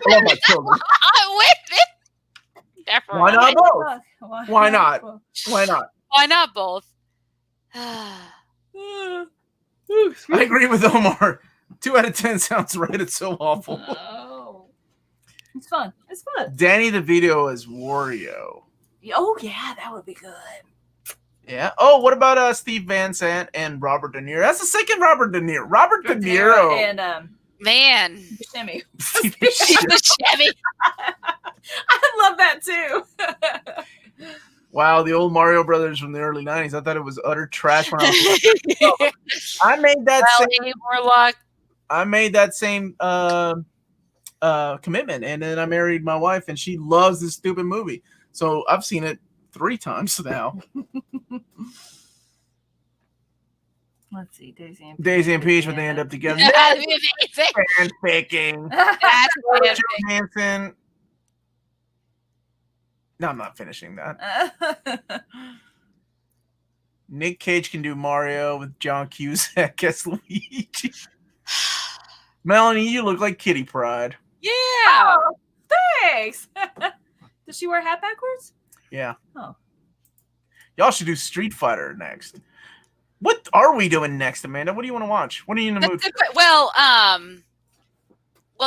I love my children. I'm with it. Why not both? Why not? Why not? Why not both? I agree with Omar. 2 out of 10 sounds right. It's so awful. Oh. It's fun. It's fun. Danny DeVito as Wario. Oh, yeah, that would be good. Yeah. Oh, what about Steve Van Sant and Robert De Niro? That's the second Robert De Niro. Robert De Niro. And, man. Buscemi. Buscemi. I love that, too. Wow, the old Mario Brothers from the early 90s. I thought it was utter trash when I was I made that same commitment, and then I married my wife, and she loves this stupid movie. So I've seen it 3 times now. Let's see, Daisy and Peach, but they end up together. Fan picking. Johansson. No, I'm not finishing that. Nick Cage can do Mario with John Cusack as Luigi. Melanie, you look like Kitty Pryde. Yeah. Oh, thanks. Does she wear a hat backwards? Yeah. Oh. Y'all should do Street Fighter next. What are we doing next, Amanda? What do you want to watch? What are you in the mood for? Well,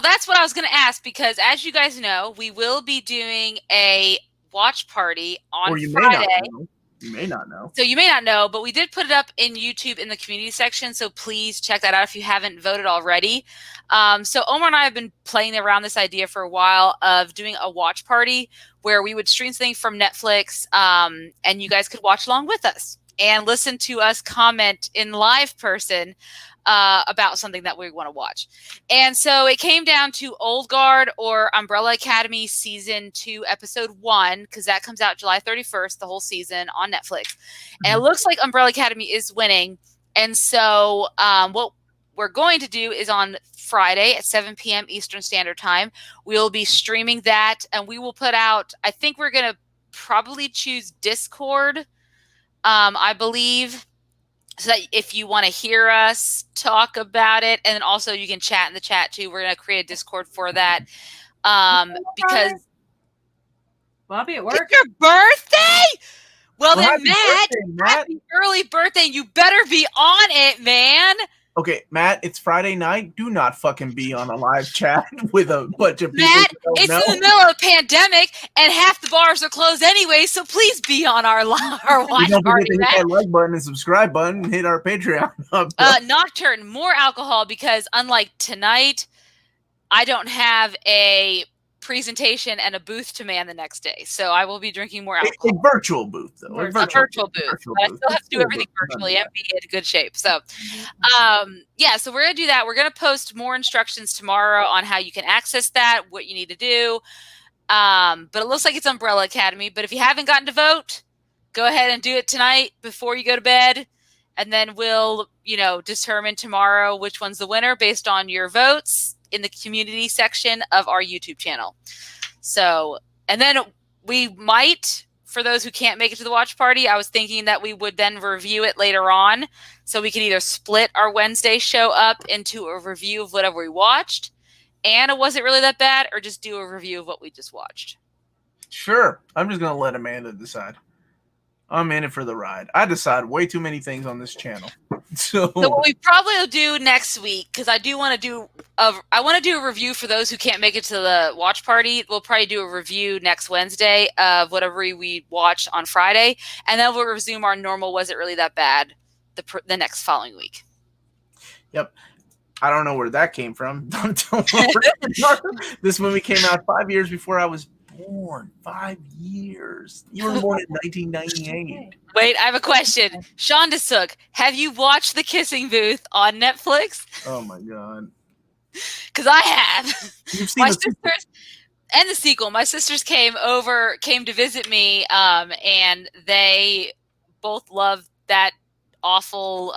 that's what I was going to ask, because as you guys know, we will be doing a watch party on Friday. You may not know. So you may not know, but we did put it up in YouTube in the community section. So please check that out if you haven't voted already. So Omar and I have been playing around this idea for a while of doing a watch party where we would stream something from Netflix, and you guys could watch along with us and listen to us comment in live person about something that we want to watch. And so it came down to Old Guard or Umbrella Academy Season 2, Episode 1, because that comes out July 31st, the whole season on Netflix. And it looks like Umbrella Academy is winning. And so what we're going to do is on Friday at 7 p.m. Eastern Standard Time, we'll be streaming that, and we will put out, I think we're going to probably choose Discord, I believe, so that if you want to hear us talk about it, and then also you can chat in the chat too. We're going to create a Discord for that. Because Bobby at work. It's your birthday? Well then, Matt, happy early birthday. You better be on it, man. Okay, Matt, it's Friday night. Do not fucking be on a live chat with a bunch of people. Matt, it's in the middle of a pandemic, and half the bars are closed anyway, so please be on our watch party, Don't forget to hit Matt. that like button and subscribe button and hit our Patreon up. Nocturne, more alcohol, because unlike tonight, I don't have a presentation and a booth to man the next day, so I will be drinking more alcohol. A virtual booth, though. A virtual booth. I still have to do everything virtually and be in good shape. So, so we're gonna do that. We're gonna post more instructions tomorrow on how you can access that, what you need to do. But it looks like it's Umbrella Academy. But if you haven't gotten to vote, go ahead and do it tonight before you go to bed, and then we'll, determine tomorrow which one's the winner based on your votes in the community section of our YouTube channel. So, and then we might, for those who can't make it to the watch party, I was thinking that we would then review it later on. So we could either split our Wednesday show up into a review of whatever we watched, and it wasn't really that bad, or just do a review of what we just watched. Sure. I'm just going to let Amanda decide. I'm in it for the ride. I decide way too many things on this channel. So what we probably will do next week, because I want to do a review for those who can't make it to the watch party. We'll probably do a review next Wednesday of whatever we watched on Friday, and then we'll resume our normal "Was it really that bad?" the next following week. Yep. I don't know where that came from. This movie came out 5 years before I was born. 5 years. You were born in 1998. Wait, I have a question. Sean DeSook, have you watched The Kissing Booth on Netflix? Oh my god. Because I have. You've seen my sisters and the sequel. My sisters came to visit me, and they both love that awful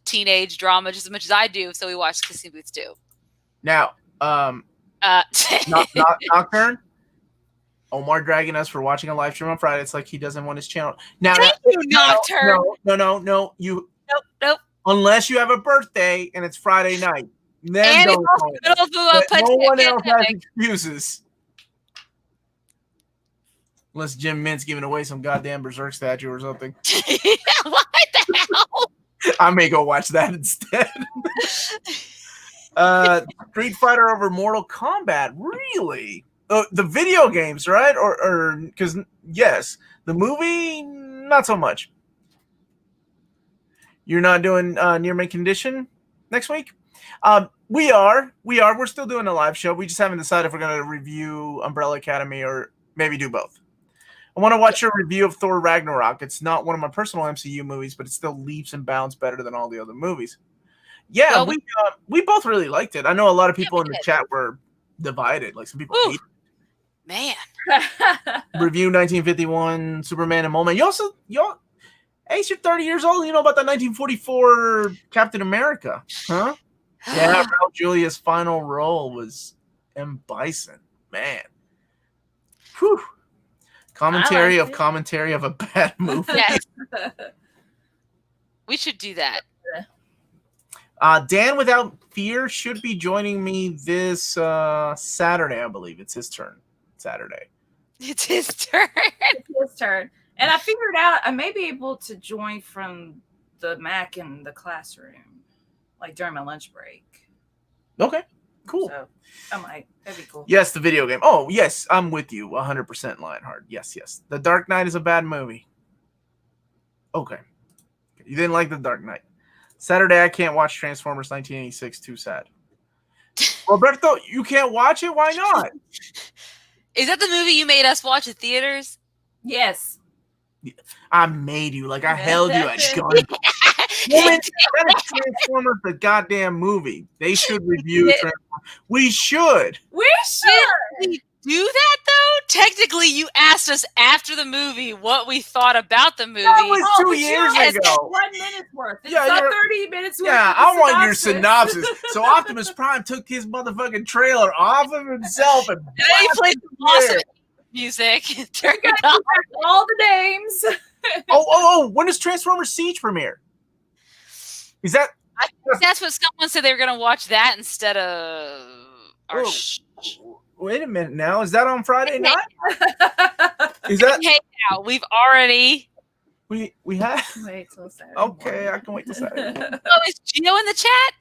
teenage drama just as much as I do. So we watched Kissing Booth too. Now, Nocturne. Omar dragging us for watching a live stream on Friday. It's like he doesn't want his channel. Now, thank you, Nocturne. No. Nope. Unless you have a birthday and it's Friday night, then don't. No one else has excuses. Unless Jim Mint's giving away some goddamn Berserk statue or something. What the hell? I may go watch that instead. Street Fighter over Mortal Kombat. Really? The video games, right? Or because yes, the movie not so much. You're not doing near mint condition next week. We are. We're still doing a live show. We just haven't decided if we're going to review Umbrella Academy or maybe do both. I want to watch your review of Thor Ragnarok. It's not one of my personal MCU movies, but it still leaps and bounds better than all the other movies. Yeah, well, we both really liked it. I know a lot of people in the chat were divided. Like some people hate it. Man. Review 1951 Superman and Mole. Y'all, Ace, you're 30 years old. You know about the 1944 Captain America, huh? Yeah, Raul Julia's final role was M. Bison. Man. Whew. Commentary of a bad movie. Yes. We should do that. Dan Without Fear should be joining me this Saturday, I believe. It's his turn. Saturday. It's his turn. It's his turn. And I figured out I may be able to join from the Mac in the classroom, like during my lunch break. Okay, cool. So I might. That'd be cool. Yes, the video game. Oh, yes, I'm with you 100%, Lionheart. Yes. The Dark Knight is a bad movie. Okay. You didn't like The Dark Knight. Saturday, I can't watch Transformers 1986. Too sad. Roberto, you can't watch it? Why not? Is that the movie you made us watch at theaters? Yes. I made you. Like, I held you at gun. Woman, that is Transformers, the goddamn movie. They should review Transformers. We should. Did we do that, though? Technically, you asked us after the movie what we thought about the movie. That was 2 years ago. 1 minute's worth. It's not 30 minutes worth. Yeah, I want your synopsis. So Optimus Prime took his motherfucking trailer off of himself and he played some awesome music. Turn it off. All the names. When does Transformers Siege premiere? Is that? I think that's what someone said they were going to watch that instead of our. Wait a minute now. Is that on Friday night? Is that? Hey, now we've already We have. Wait till Saturday. Okay, I can wait till Saturday. Oh, is Gio in the chat?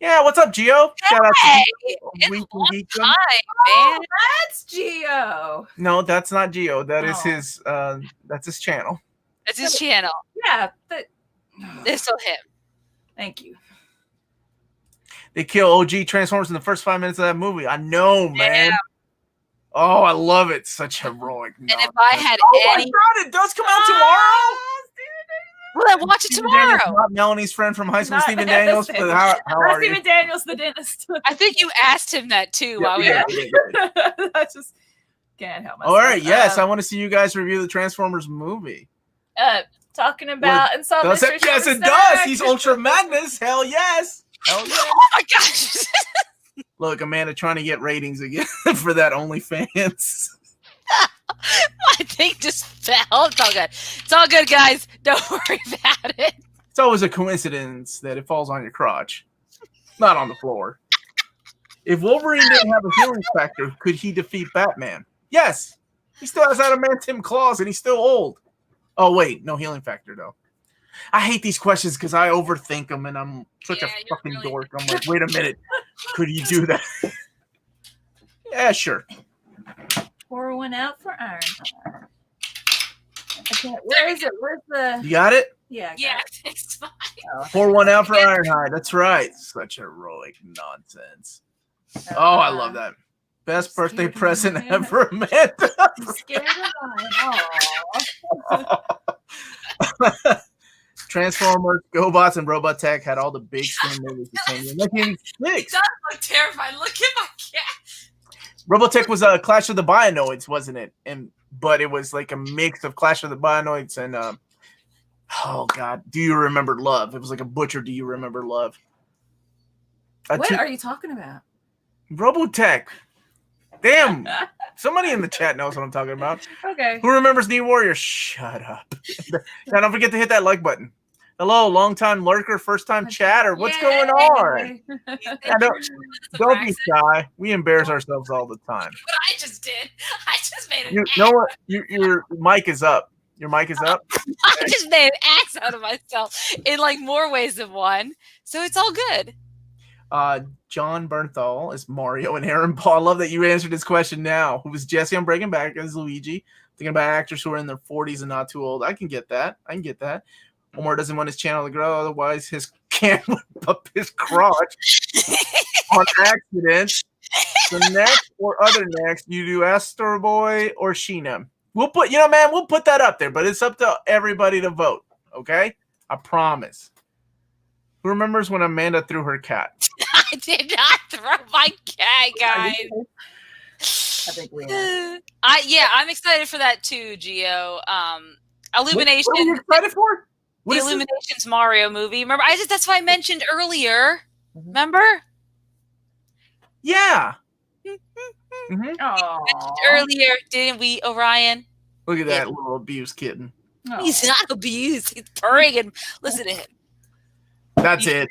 Yeah, what's up, Gio? Shout out Hey, to it's Week a long Geekdom. time, man. Oh, that's Gio. No, that's not Gio. That is Oh. his. That's his channel. That's his channel. Yeah, but This will him. thank you. They kill OG Transformers in the first 5 minutes of that movie. I know, man. Yeah. Oh, I love it. Such heroic. And if I had oh any, my God, it does come out tomorrow. well, then watch it Steven tomorrow. Daniels, not Melanie's friend from high school, Not Stephen Daniels. But how are you? Stephen Daniels, the dentist. I think you asked him that too. While we Yeah, were. I just can't help myself. All right, yes, I want to see you guys review the Transformers movie. Talking about and so Does Mr. it? Yes, it Superstar. does. He's Ultra Magnus. Hell yes. Hell yes. Oh my gosh. Look, Amanda trying to get ratings again for that OnlyFans. My thing just fell. It's all good. It's all good, guys. Don't worry about it. It's always a coincidence that it falls on your crotch, not on the floor. If Wolverine didn't have a healing factor, could he defeat Batman? Yes. He still has adamantium claws, and he's still old. Oh, wait. No healing factor, though. I hate these questions because I overthink them, and I'm such a fucking dork. I'm like, wait a minute. Could he do that? Yeah, sure. Pour one out for Ironheart. Okay, where is it? Where's the? You got it? Yeah. I got Yeah, it. it's fine. Oh. Pour one out for Ironhide. That's right. Such heroic nonsense. Oh, I love that. Best birthday present ever, Amanda. I'm scared of mine. Aw. Transformers, GoBots, and Robotech had all the big screen movies the same year. 1986. I'm terrified. Look at my cat. Robotech was a Clash of the Bionoids, wasn't it? But it was like a mix of Clash of the Bionoids and oh God, Do You Remember Love? It was like a Butcher. Do You Remember Love? What are you talking about? Robotech. Damn. Somebody in the chat knows what I'm talking about. Okay. Who remembers New Warrior? Shut up. Now don't forget to hit that like button. Hello, long time lurker, first time chatter. What's going on? Yeah, don't be shy. We embarrass ourselves all the time. What I just did. I just made an You know what? Your mic is up. Your mic is up. I just made an axe out of myself in like more ways than one. So it's all good. John Bernthal is Mario and Aaron Paul. I love that you answered this question now. Who was Jesse on Breaking Back as Luigi? Thinking about actors who are in their 40s and not too old. I can get that. Omar doesn't want his channel to grow, otherwise his can whip up his crotch on accident. The next or other next, you do Astro Boy or Sheena. We'll put that up there, but it's up to everybody to vote. Okay? I promise. Who remembers when Amanda threw her cat? I did not throw my cat, guys. I think we have. I'm excited for that too, Gio. Illumination. What are you excited for? The Illuminations Mario movie. Remember, that's what I mentioned earlier. Remember? Yeah. Earlier, didn't we, Orion? Look at that little abused kitten. He's not abused. He's purring and listen to him. That's it.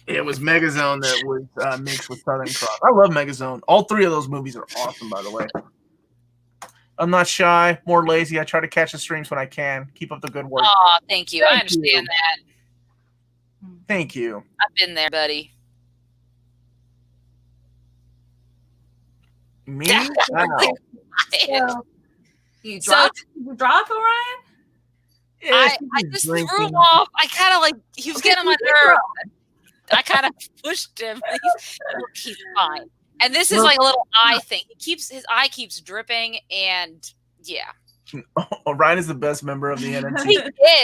It was Megazone that was mixed with Southern Cross. I love Megazone. All three of those movies are awesome, by the way. I'm not shy, more lazy. I try to catch the streams when I can. Keep up the good work. Oh, thank you. I understand that. Thank you. I've been there, buddy. Me? Wow. So, you drop, Orion? Yeah, I just threw him off. I kind of he was getting on my nerves. I kind of pushed him. He's fine. And this is like a little eye thing. His eye keeps dripping, and yeah. Orion is the best member of the NNT. He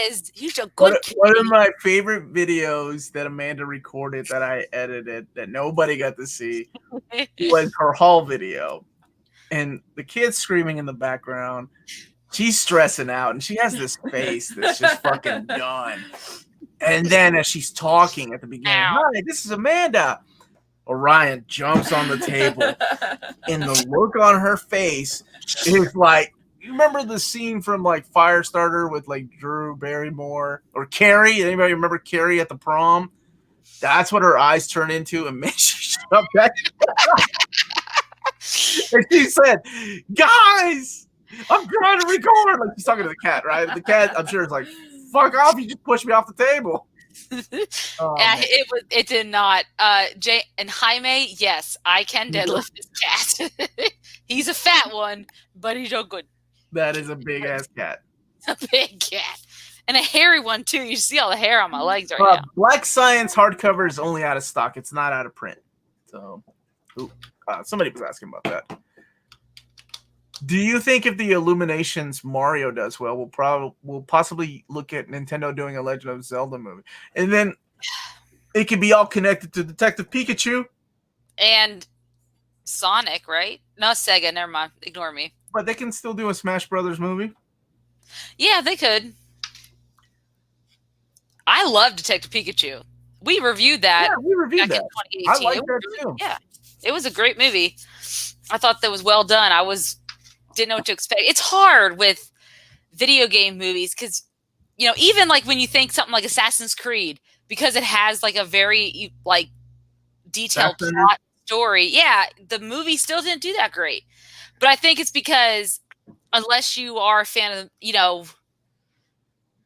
is. He's a good kid. One of my favorite videos that Amanda recorded that I edited that nobody got to see was her haul video. And the kid's screaming in the background. She's stressing out, and she has this face that's just fucking done. And then as she's talking at the beginning, hi, this is Amanda. Orion jumps on the table, and the look on her face is like, you remember the scene from like Firestarter with like Drew Barrymore or Carrie? Anybody remember Carrie at the prom? That's what her eyes turn into, and man, she jumped back. And she said, guys, I'm trying to record. Like he's talking to the cat, right? The cat, I'm sure, is like, "Fuck off! You just pushed me off the table." Yeah, it did not. Jay and Jaime, yes, I can deadlift this cat. He's a fat one, but he's so good. That is a big ass cat. A big cat. And a hairy one too. You see all the hair on my legs right now. Black Science hardcover is only out of stock. It's not out of print. So somebody was asking about that. Do you think if the Illuminations Mario does well, we'll possibly look at Nintendo doing a Legend of Zelda movie, and then it could be all connected to Detective Pikachu and Sonic, right? No, Sega. Never mind. Ignore me. But they can still do a Smash Brothers movie. Yeah, they could. I love Detective Pikachu. We reviewed that. Yeah, we reviewed that. In 2018. I like that too. Yeah, it was a great movie. I thought that was well done. Didn't know what to expect. It's hard with video game movies because, even like when you think something like Assassin's Creed, because it has like a very like detailed plot story. Yeah, the movie still didn't do that great. But I think it's because unless you are a fan of,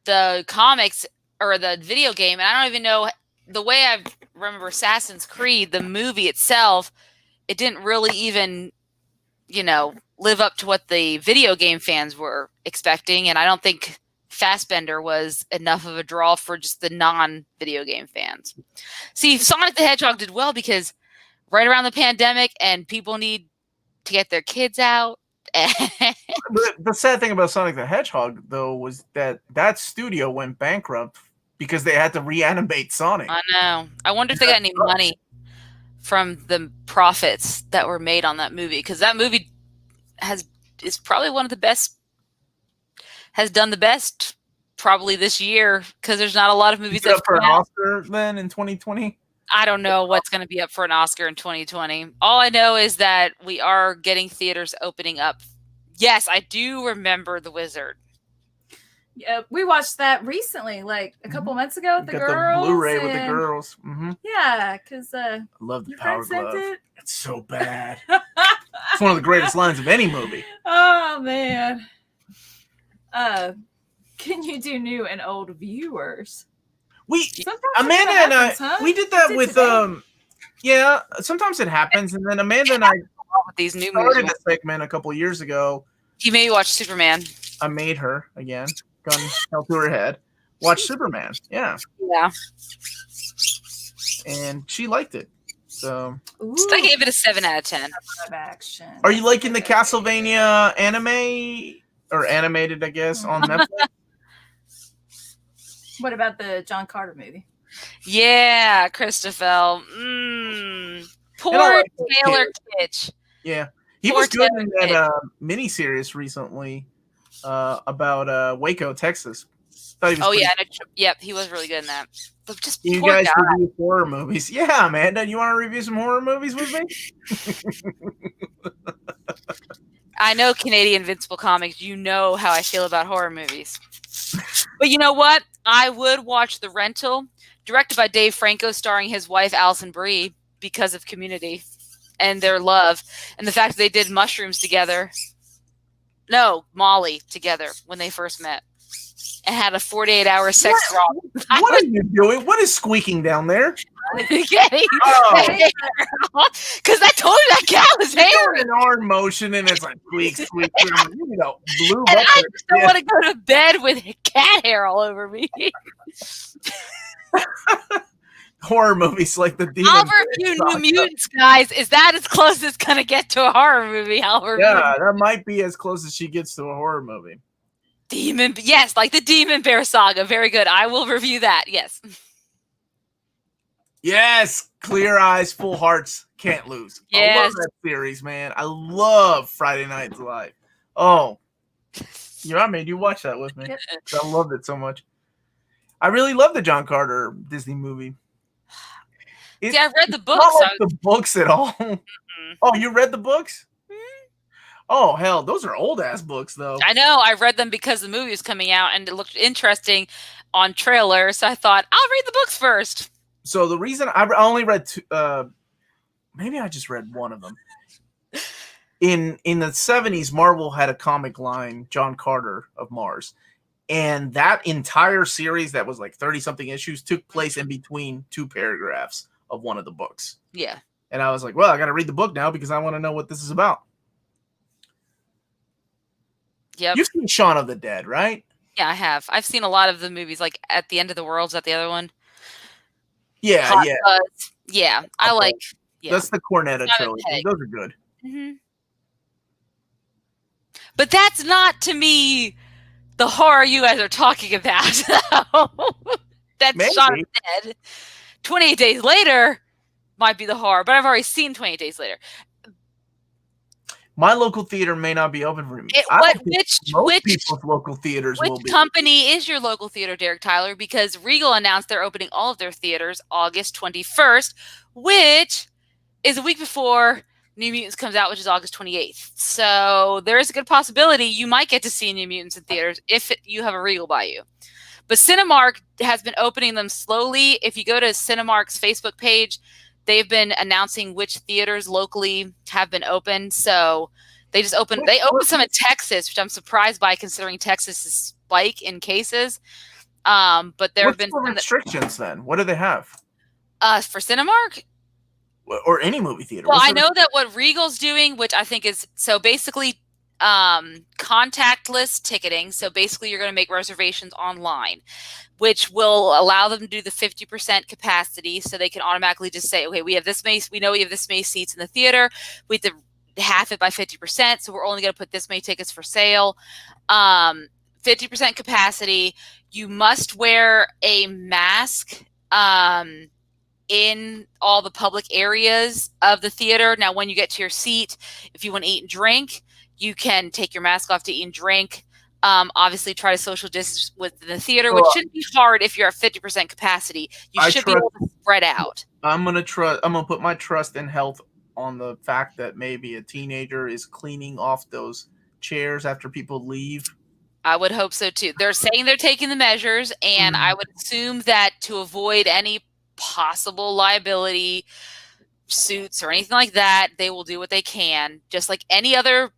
the comics or the video game, and I don't even know the way I remember Assassin's Creed, the movie itself, it didn't really even, live up to what the video game fans were expecting. And I don't think Fassbender was enough of a draw for just the non-video game fans. See, Sonic the Hedgehog did well because right around the pandemic and people need to get their kids out. The sad thing about Sonic the Hedgehog, though, was that studio went bankrupt because they had to reanimate Sonic. I know. I wonder if they got any money from the profits that were made on that movie, because that movie is probably one of the best, has done the best probably this year, because there's not a lot of movies that up for an Oscar then in 2020. I don't know what's going to be up for an Oscar in 2020. All I know is that we are getting theaters opening up. Yes, I do remember The Wizard. Yeah, we watched that recently, like a couple months ago with the girls. The Blu-ray with the girls. Mm-hmm. Yeah, because I love the Power Glove. It's so bad. It's one of the greatest lines of any movie. Oh man. Can you do new and old viewers? Amanda and I, we did that with yeah. Sometimes it happens, and then Amanda and I with these new started a segment a couple years ago. You made me watch Superman. I made her again. Gun held to her head. Watch Superman. Yeah. Yeah. And she liked it. So I gave it a 7 out of 10. Action. Are you liking the Castlevania anime or animated, I guess, on Netflix? What about the John Carter movie? Yeah, Christopher. Poor Taylor Kitsch. Yeah. He was good in that miniseries recently about Waco, Texas. Yep, he was really good in that. But just you guys review horror movies. Yeah, Amanda, you want to review some horror movies with me? I know Canadian Invincible Comics. You know how I feel about horror movies. But you know what? I would watch The Rental, directed by Dave Franco, starring his wife, Alison Brie, because of Community and their love. And the fact that they did mushrooms together. No, Molly together when they first met. And had a 48-hour sex drive. What are you doing? What is squeaking down there? Because I told you that cat was hairy. An arm motion and it's like squeak, squeak. Blue and I just don't want to go to bed with cat hair all over me. Horror movies like the Demon. I'll review New Mutants, guys. Is that as close as it's gonna get to a horror movie? Yeah, that might be as close as she gets to a horror movie. Yes, like the Demon Bear saga. Very good. I will review that. Yes. Yes, Clear Eyes, Full Hearts, Can't Lose. Yes. I love that series, man. I love Friday Night Live. Oh, I made you watch that with me. I loved it so much. I really love the John Carter Disney movie. I read the books. Not like the books at all. Mm-hmm. Oh, you read the books? Mm-hmm. Oh, hell, those are old-ass books, though. I know. I read them because the movie was coming out, and it looked interesting on trailers, so I thought, I'll read the books first. So the reason I only read two, maybe I just read one of them. in the 70s, Marvel had a comic line, John Carter of Mars. And that entire series that was like 30-something issues took place in between 2 paragraphs of one of the books. Yeah. And I was like, well, I got to read the book now because I want to know what this is about. Yep. You've seen Shaun of the Dead, right? Yeah, I have. I've seen a lot of the movies, like At the End of the World. Is that the other one? Yeah, Hot yeah. Fuzz. Yeah, I like. Yeah. That's the Cornetto Simon trilogy. Pegg. Those are good. Mm-hmm. But that's not, to me, the horror you guys are talking about. That's Maybe. Shaun of the Dead. 28 Days Later might be the horror, but I've already seen 28 Days Later. My local theater may not be open for me. Most people's local theaters will be. Which company is your local theater, Derek Tyler? Because Regal announced they're opening all of their theaters August 21st, which is a week before New Mutants comes out, which is August 28th. So there is a good possibility you might get to see New Mutants in theaters if you have a Regal by you. But Cinemark has been opening them slowly. If you go to Cinemark's Facebook page, they've been announcing which theaters locally have been opened. So they just opened. They opened some in Texas, which I'm surprised by, considering Texas' spike in cases. But there have been some restrictions. Then what do they have? For Cinemark or any movie theater? Well, I know that what Regal's doing, which I think is so basically contactless ticketing. So basically, you're going to make reservations online, which will allow them to do the 50% capacity, so they can automatically just say, okay, we have this many, we know we have this many seats in the theater. We have to half it by 50%, so we're only going to put this many tickets for sale. 50% capacity. You must wear a mask in all the public areas of the theater. Now, when you get to your seat, if you want to eat and drink, you can take your mask off to eat and drink. Obviously, try to social distance with the theater, which shouldn't be hard if you're at 50% capacity. You should be able to spread out. I'm gonna put my trust in health on the fact that maybe a teenager is cleaning off those chairs after people leave. I would hope so too. They're saying they're taking the measures, and I would assume that to avoid any possible liability suits or anything like that, they will do what they can, just like any other.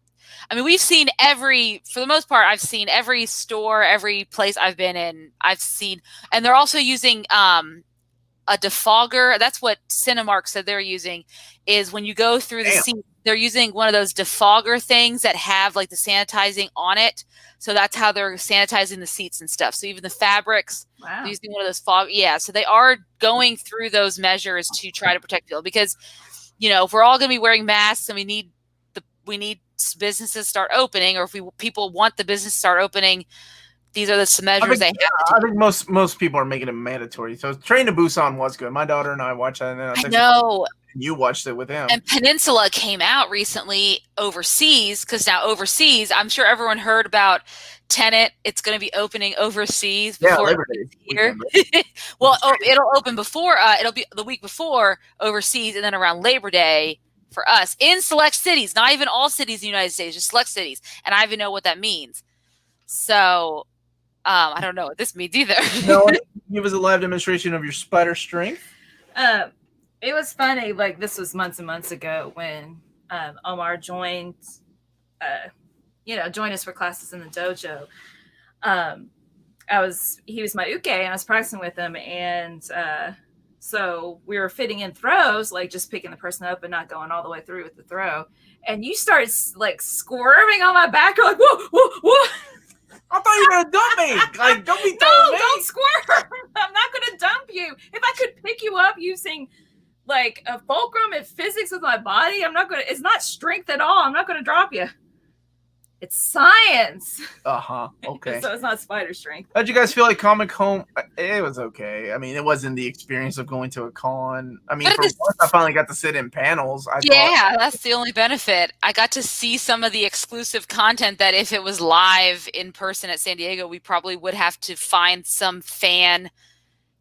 I mean, we've seen for the most part, I've seen every store, every place I've been in, and they're also using a defogger. That's what Cinemark said they're using, is when you go through the seat, they're using one of those defogger things that have like the sanitizing on it. So that's how they're sanitizing the seats and stuff. So even the fabrics, they're using one of those fog. Yeah. So they are going through those measures to try to protect people, because, if we're all going to be wearing masks and we need businesses start opening, or if people want the business to start opening, these are the measures they have to take. I think most people are making it mandatory. So Train to Busan was good. My daughter and I watched that. And I know. You watched it with him. And Peninsula came out recently overseas, because now overseas, I'm sure everyone heard about Tenet. It's going to be opening overseas before Labor Day here. Well, it'll open before. It'll be the week before overseas, and then around Labor Day for us in select cities. Not even all cities in the United States, just select cities. And I even know what that means. So I don't know what this means either. No, give us a live demonstration of your spider strength. It was funny. Like, this was months and months ago when Omar joined us for classes in the dojo. He was my uke, and I was practicing with him, and so we were fitting in throws, like just picking the person up and not going all the way through with the throw. And you start like squirming on my back. You're like, whoa, whoa, whoa. I thought you were going to dump me. Like, don't be No, telling me. don't squirm. I'm not going to dump you. If I could pick you up using like a fulcrum and physics with my body, it's not strength at all. I'm not going to drop you. It's science. Okay. So it's not spider strength. How'd you guys feel like Comic Home? It was okay. I mean, it wasn't the experience of going to a con. I mean, for once, I finally got to sit in panels. That's the only benefit. I got to see some of the exclusive content that if it was live in person at San Diego, we probably would have to find some fan,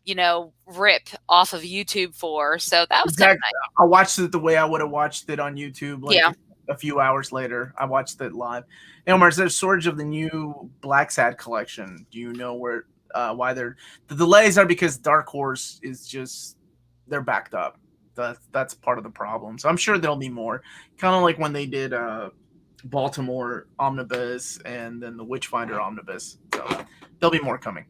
rip off of YouTube for. So that was kind of nice. I watched it the way I would have watched it on YouTube. A few hours later, I watched it live. Hey, Omar, is there a shortage of the new Black Sad collection? Do you know why the delays are? Because Dark Horse is they're backed up. that's part of the problem. So I'm sure there'll be more. Kind of like when they did Baltimore Omnibus and then the Witchfinder Omnibus. So there'll be more coming.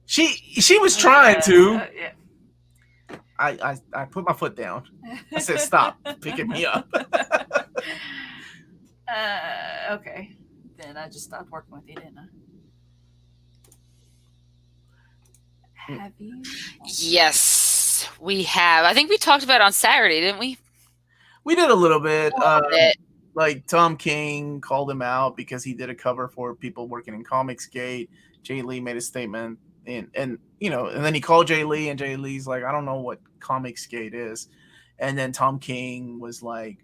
She was trying to. Yeah. I put my foot down. I said, "Stop picking me up." Okay. Then I just stopped working with you, didn't I? Have you? Yes, we have. I think we talked about it on Saturday, didn't we? We did a little bit. Like Tom King called him out because he did a cover for people working in Comicsgate. Jay Lee made a statement, and then he called Jay Lee, and Jay Lee's like, I don't know what Comicsgate is. And then Tom King was like,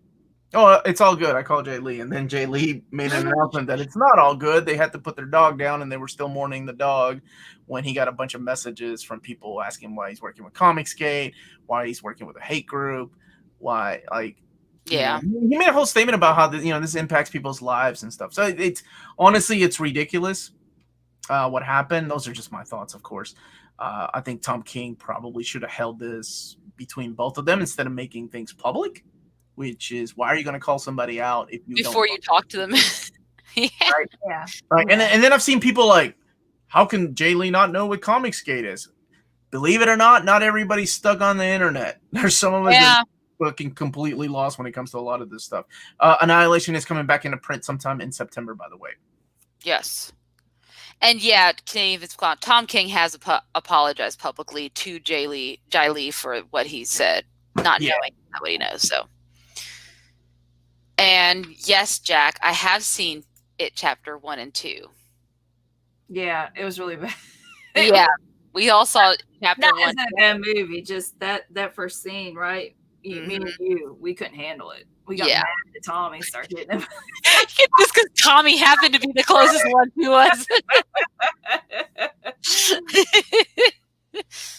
oh, it's all good. I called Jay Lee. And then Jay Lee made an announcement that it's not all good. They had to put their dog down, and they were still mourning the dog when he got a bunch of messages from people asking why he's working with Comicsgate, why he's working with a hate group, why, like, yeah. He made a whole statement about how this impacts people's lives and stuff. So it's honestly, it's ridiculous what happened. Those are just my thoughts, of course. I think Tom King probably should have held this between both of them instead of making things public. Which is, why are you going to call somebody out if you before you talk to them? Yeah. Right? Yeah. Right. And then I've seen people like, how can Jay Lee not know what Comicsgate is? Believe it or not everybody's stuck on the internet. There's some of us that fucking completely lost when it comes to a lot of this stuff. Annihilation is coming back into print sometime in September, by the way. Yes. And yeah, Tom King has apologized publicly to Jay Lee for what he said, not knowing what he knows. So. And yes, Jack, I have seen it chapter 1 and 2. Yeah, it was really bad. Yeah, we all saw chapter 1. Not a bad movie, just that first scene, right? Me and you, we couldn't handle it. We got mad at Tommy, started hitting him. Just because Tommy happened to be the closest one to us.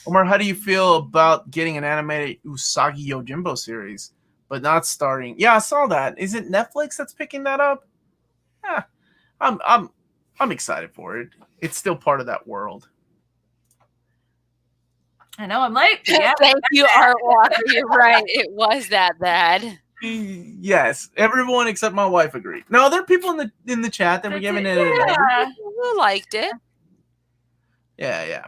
Omar, how do you feel about getting an animated Usagi Yojimbo series? But not starring. Yeah, I saw that. Is it Netflix that's picking that up? Yeah, I'm excited for it. It's still part of that world. I know I'm late. Yeah, thank you, Art Walker. You're right. It was that bad. Yes, everyone except my wife agreed. No, there are people in the chat that were giving it. Who liked it? Yeah. Yeah.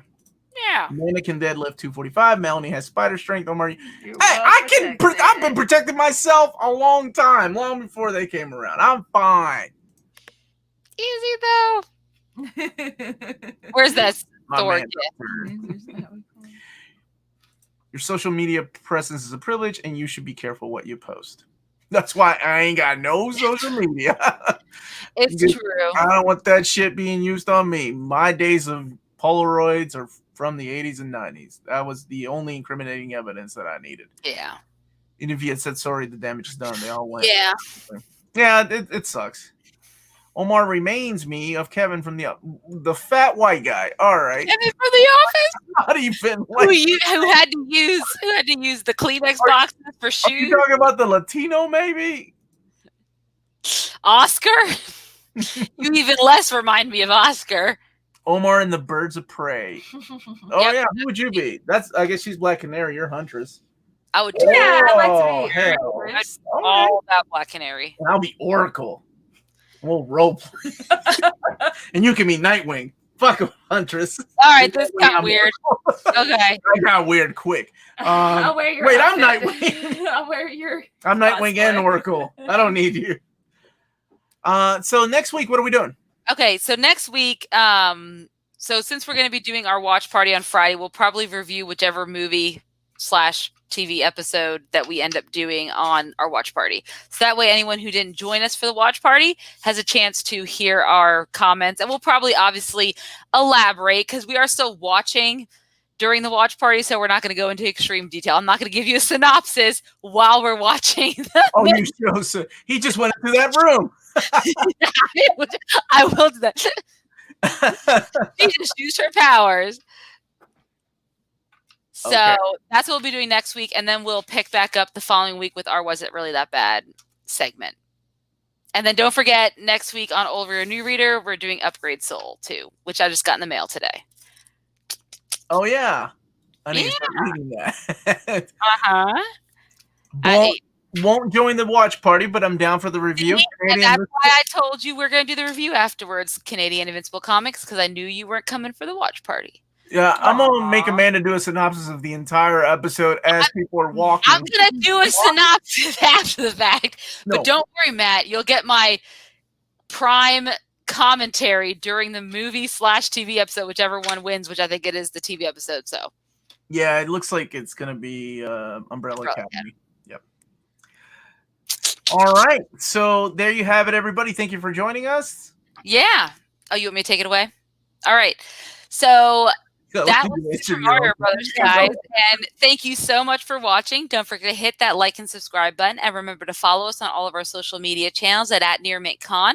Nana can deadlift 245. Melanie has spider strength. Omar, I've been protecting myself a long time, long before they came around. I'm fine. Easy though. Where's that sword? Your social media presence is a privilege, and you should be careful what you post. That's why I ain't got no social media. It's true. I don't want that shit being used on me. My days of Polaroids are from the 80s and 90s. That was the only incriminating evidence that I needed. Yeah. And if you had said sorry, the damage is done. They all went. Yeah. Yeah, it sucks. Omar reminds me of Kevin from the fat white guy. All right. Kevin from The Office. How do you fit? Who had to use the Kleenex boxes for shoes? Are you talking about the Latino, maybe? Oscar. You even less remind me of Oscar. Omar and the Birds of Prey. Oh yeah, who would you be? I guess she's Black Canary. You're Huntress. I would. Yeah, I'd like to be Huntress. All about Black Canary. And I'll be Oracle. We'll role play. And you can be Nightwing. Fuck Huntress. All right, this got weird. Okay. I got weird quick. I'll wear your I'm Nightwing. I'll wear your. I'm Nightwing and Oracle. I don't need you. So next week, what are we doing? Okay, so next week, so since we're going to be doing our watch party on Friday, we'll probably review whichever movie/TV episode that we end up doing on our watch party. So that way, anyone who didn't join us for the watch party has a chance to hear our comments. And we'll probably obviously elaborate because we are still watching during the watch party, so we're not going to go into extreme detail. I'm not going to give you a synopsis while we're watching. You show so he just went into that room. I will do that. She just used her powers. So that's what we'll be doing next week, and then we'll pick back up the following week with our Was It Really That Bad segment. And then don't forget, next week on Over Your New Reader, we're doing Upgrade Soul too, which I just got in the mail today. Oh yeah, I need to start reading that. Won't join the watch party, but I'm down for the review. And that's why I told you we're going to do the review afterwards, Canadian Invincible Comics, because I knew you weren't coming for the watch party. Yeah, I'm going to make Amanda do a synopsis of the entire episode as people are walking. I'm going to do a synopsis after the fact. No. But don't worry, Matt. You'll get my prime commentary during the movie/TV episode, whichever one wins, which I think it is the TV episode. So, yeah, it looks like it's going to be Umbrella Academy. Yep. All right. So there you have it, everybody. Thank you for joining us. Yeah. Oh, you want me to take it away? All right. So that was Super Mario Brothers, guys. And thank you so much for watching. Don't forget to hit that like and subscribe button. And remember to follow us on all of our social media channels at NearMintCon.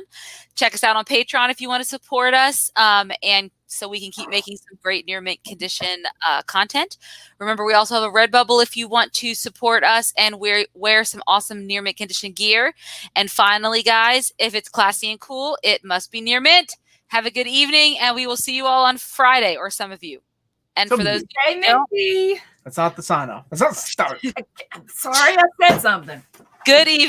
Check us out on Patreon if you want to support us. And so we can keep making some great Near Mint condition content. Remember, we also have a Redbubble if you want to support us and wear some awesome Near Mint condition gear. And finally, guys, if it's classy and cool, it must be Near Mint. Have a good evening, and we will see you all on Friday, or some of you. And for those, Mindy. That's not the sign off. That's not the start. Sorry, I said something. Good evening.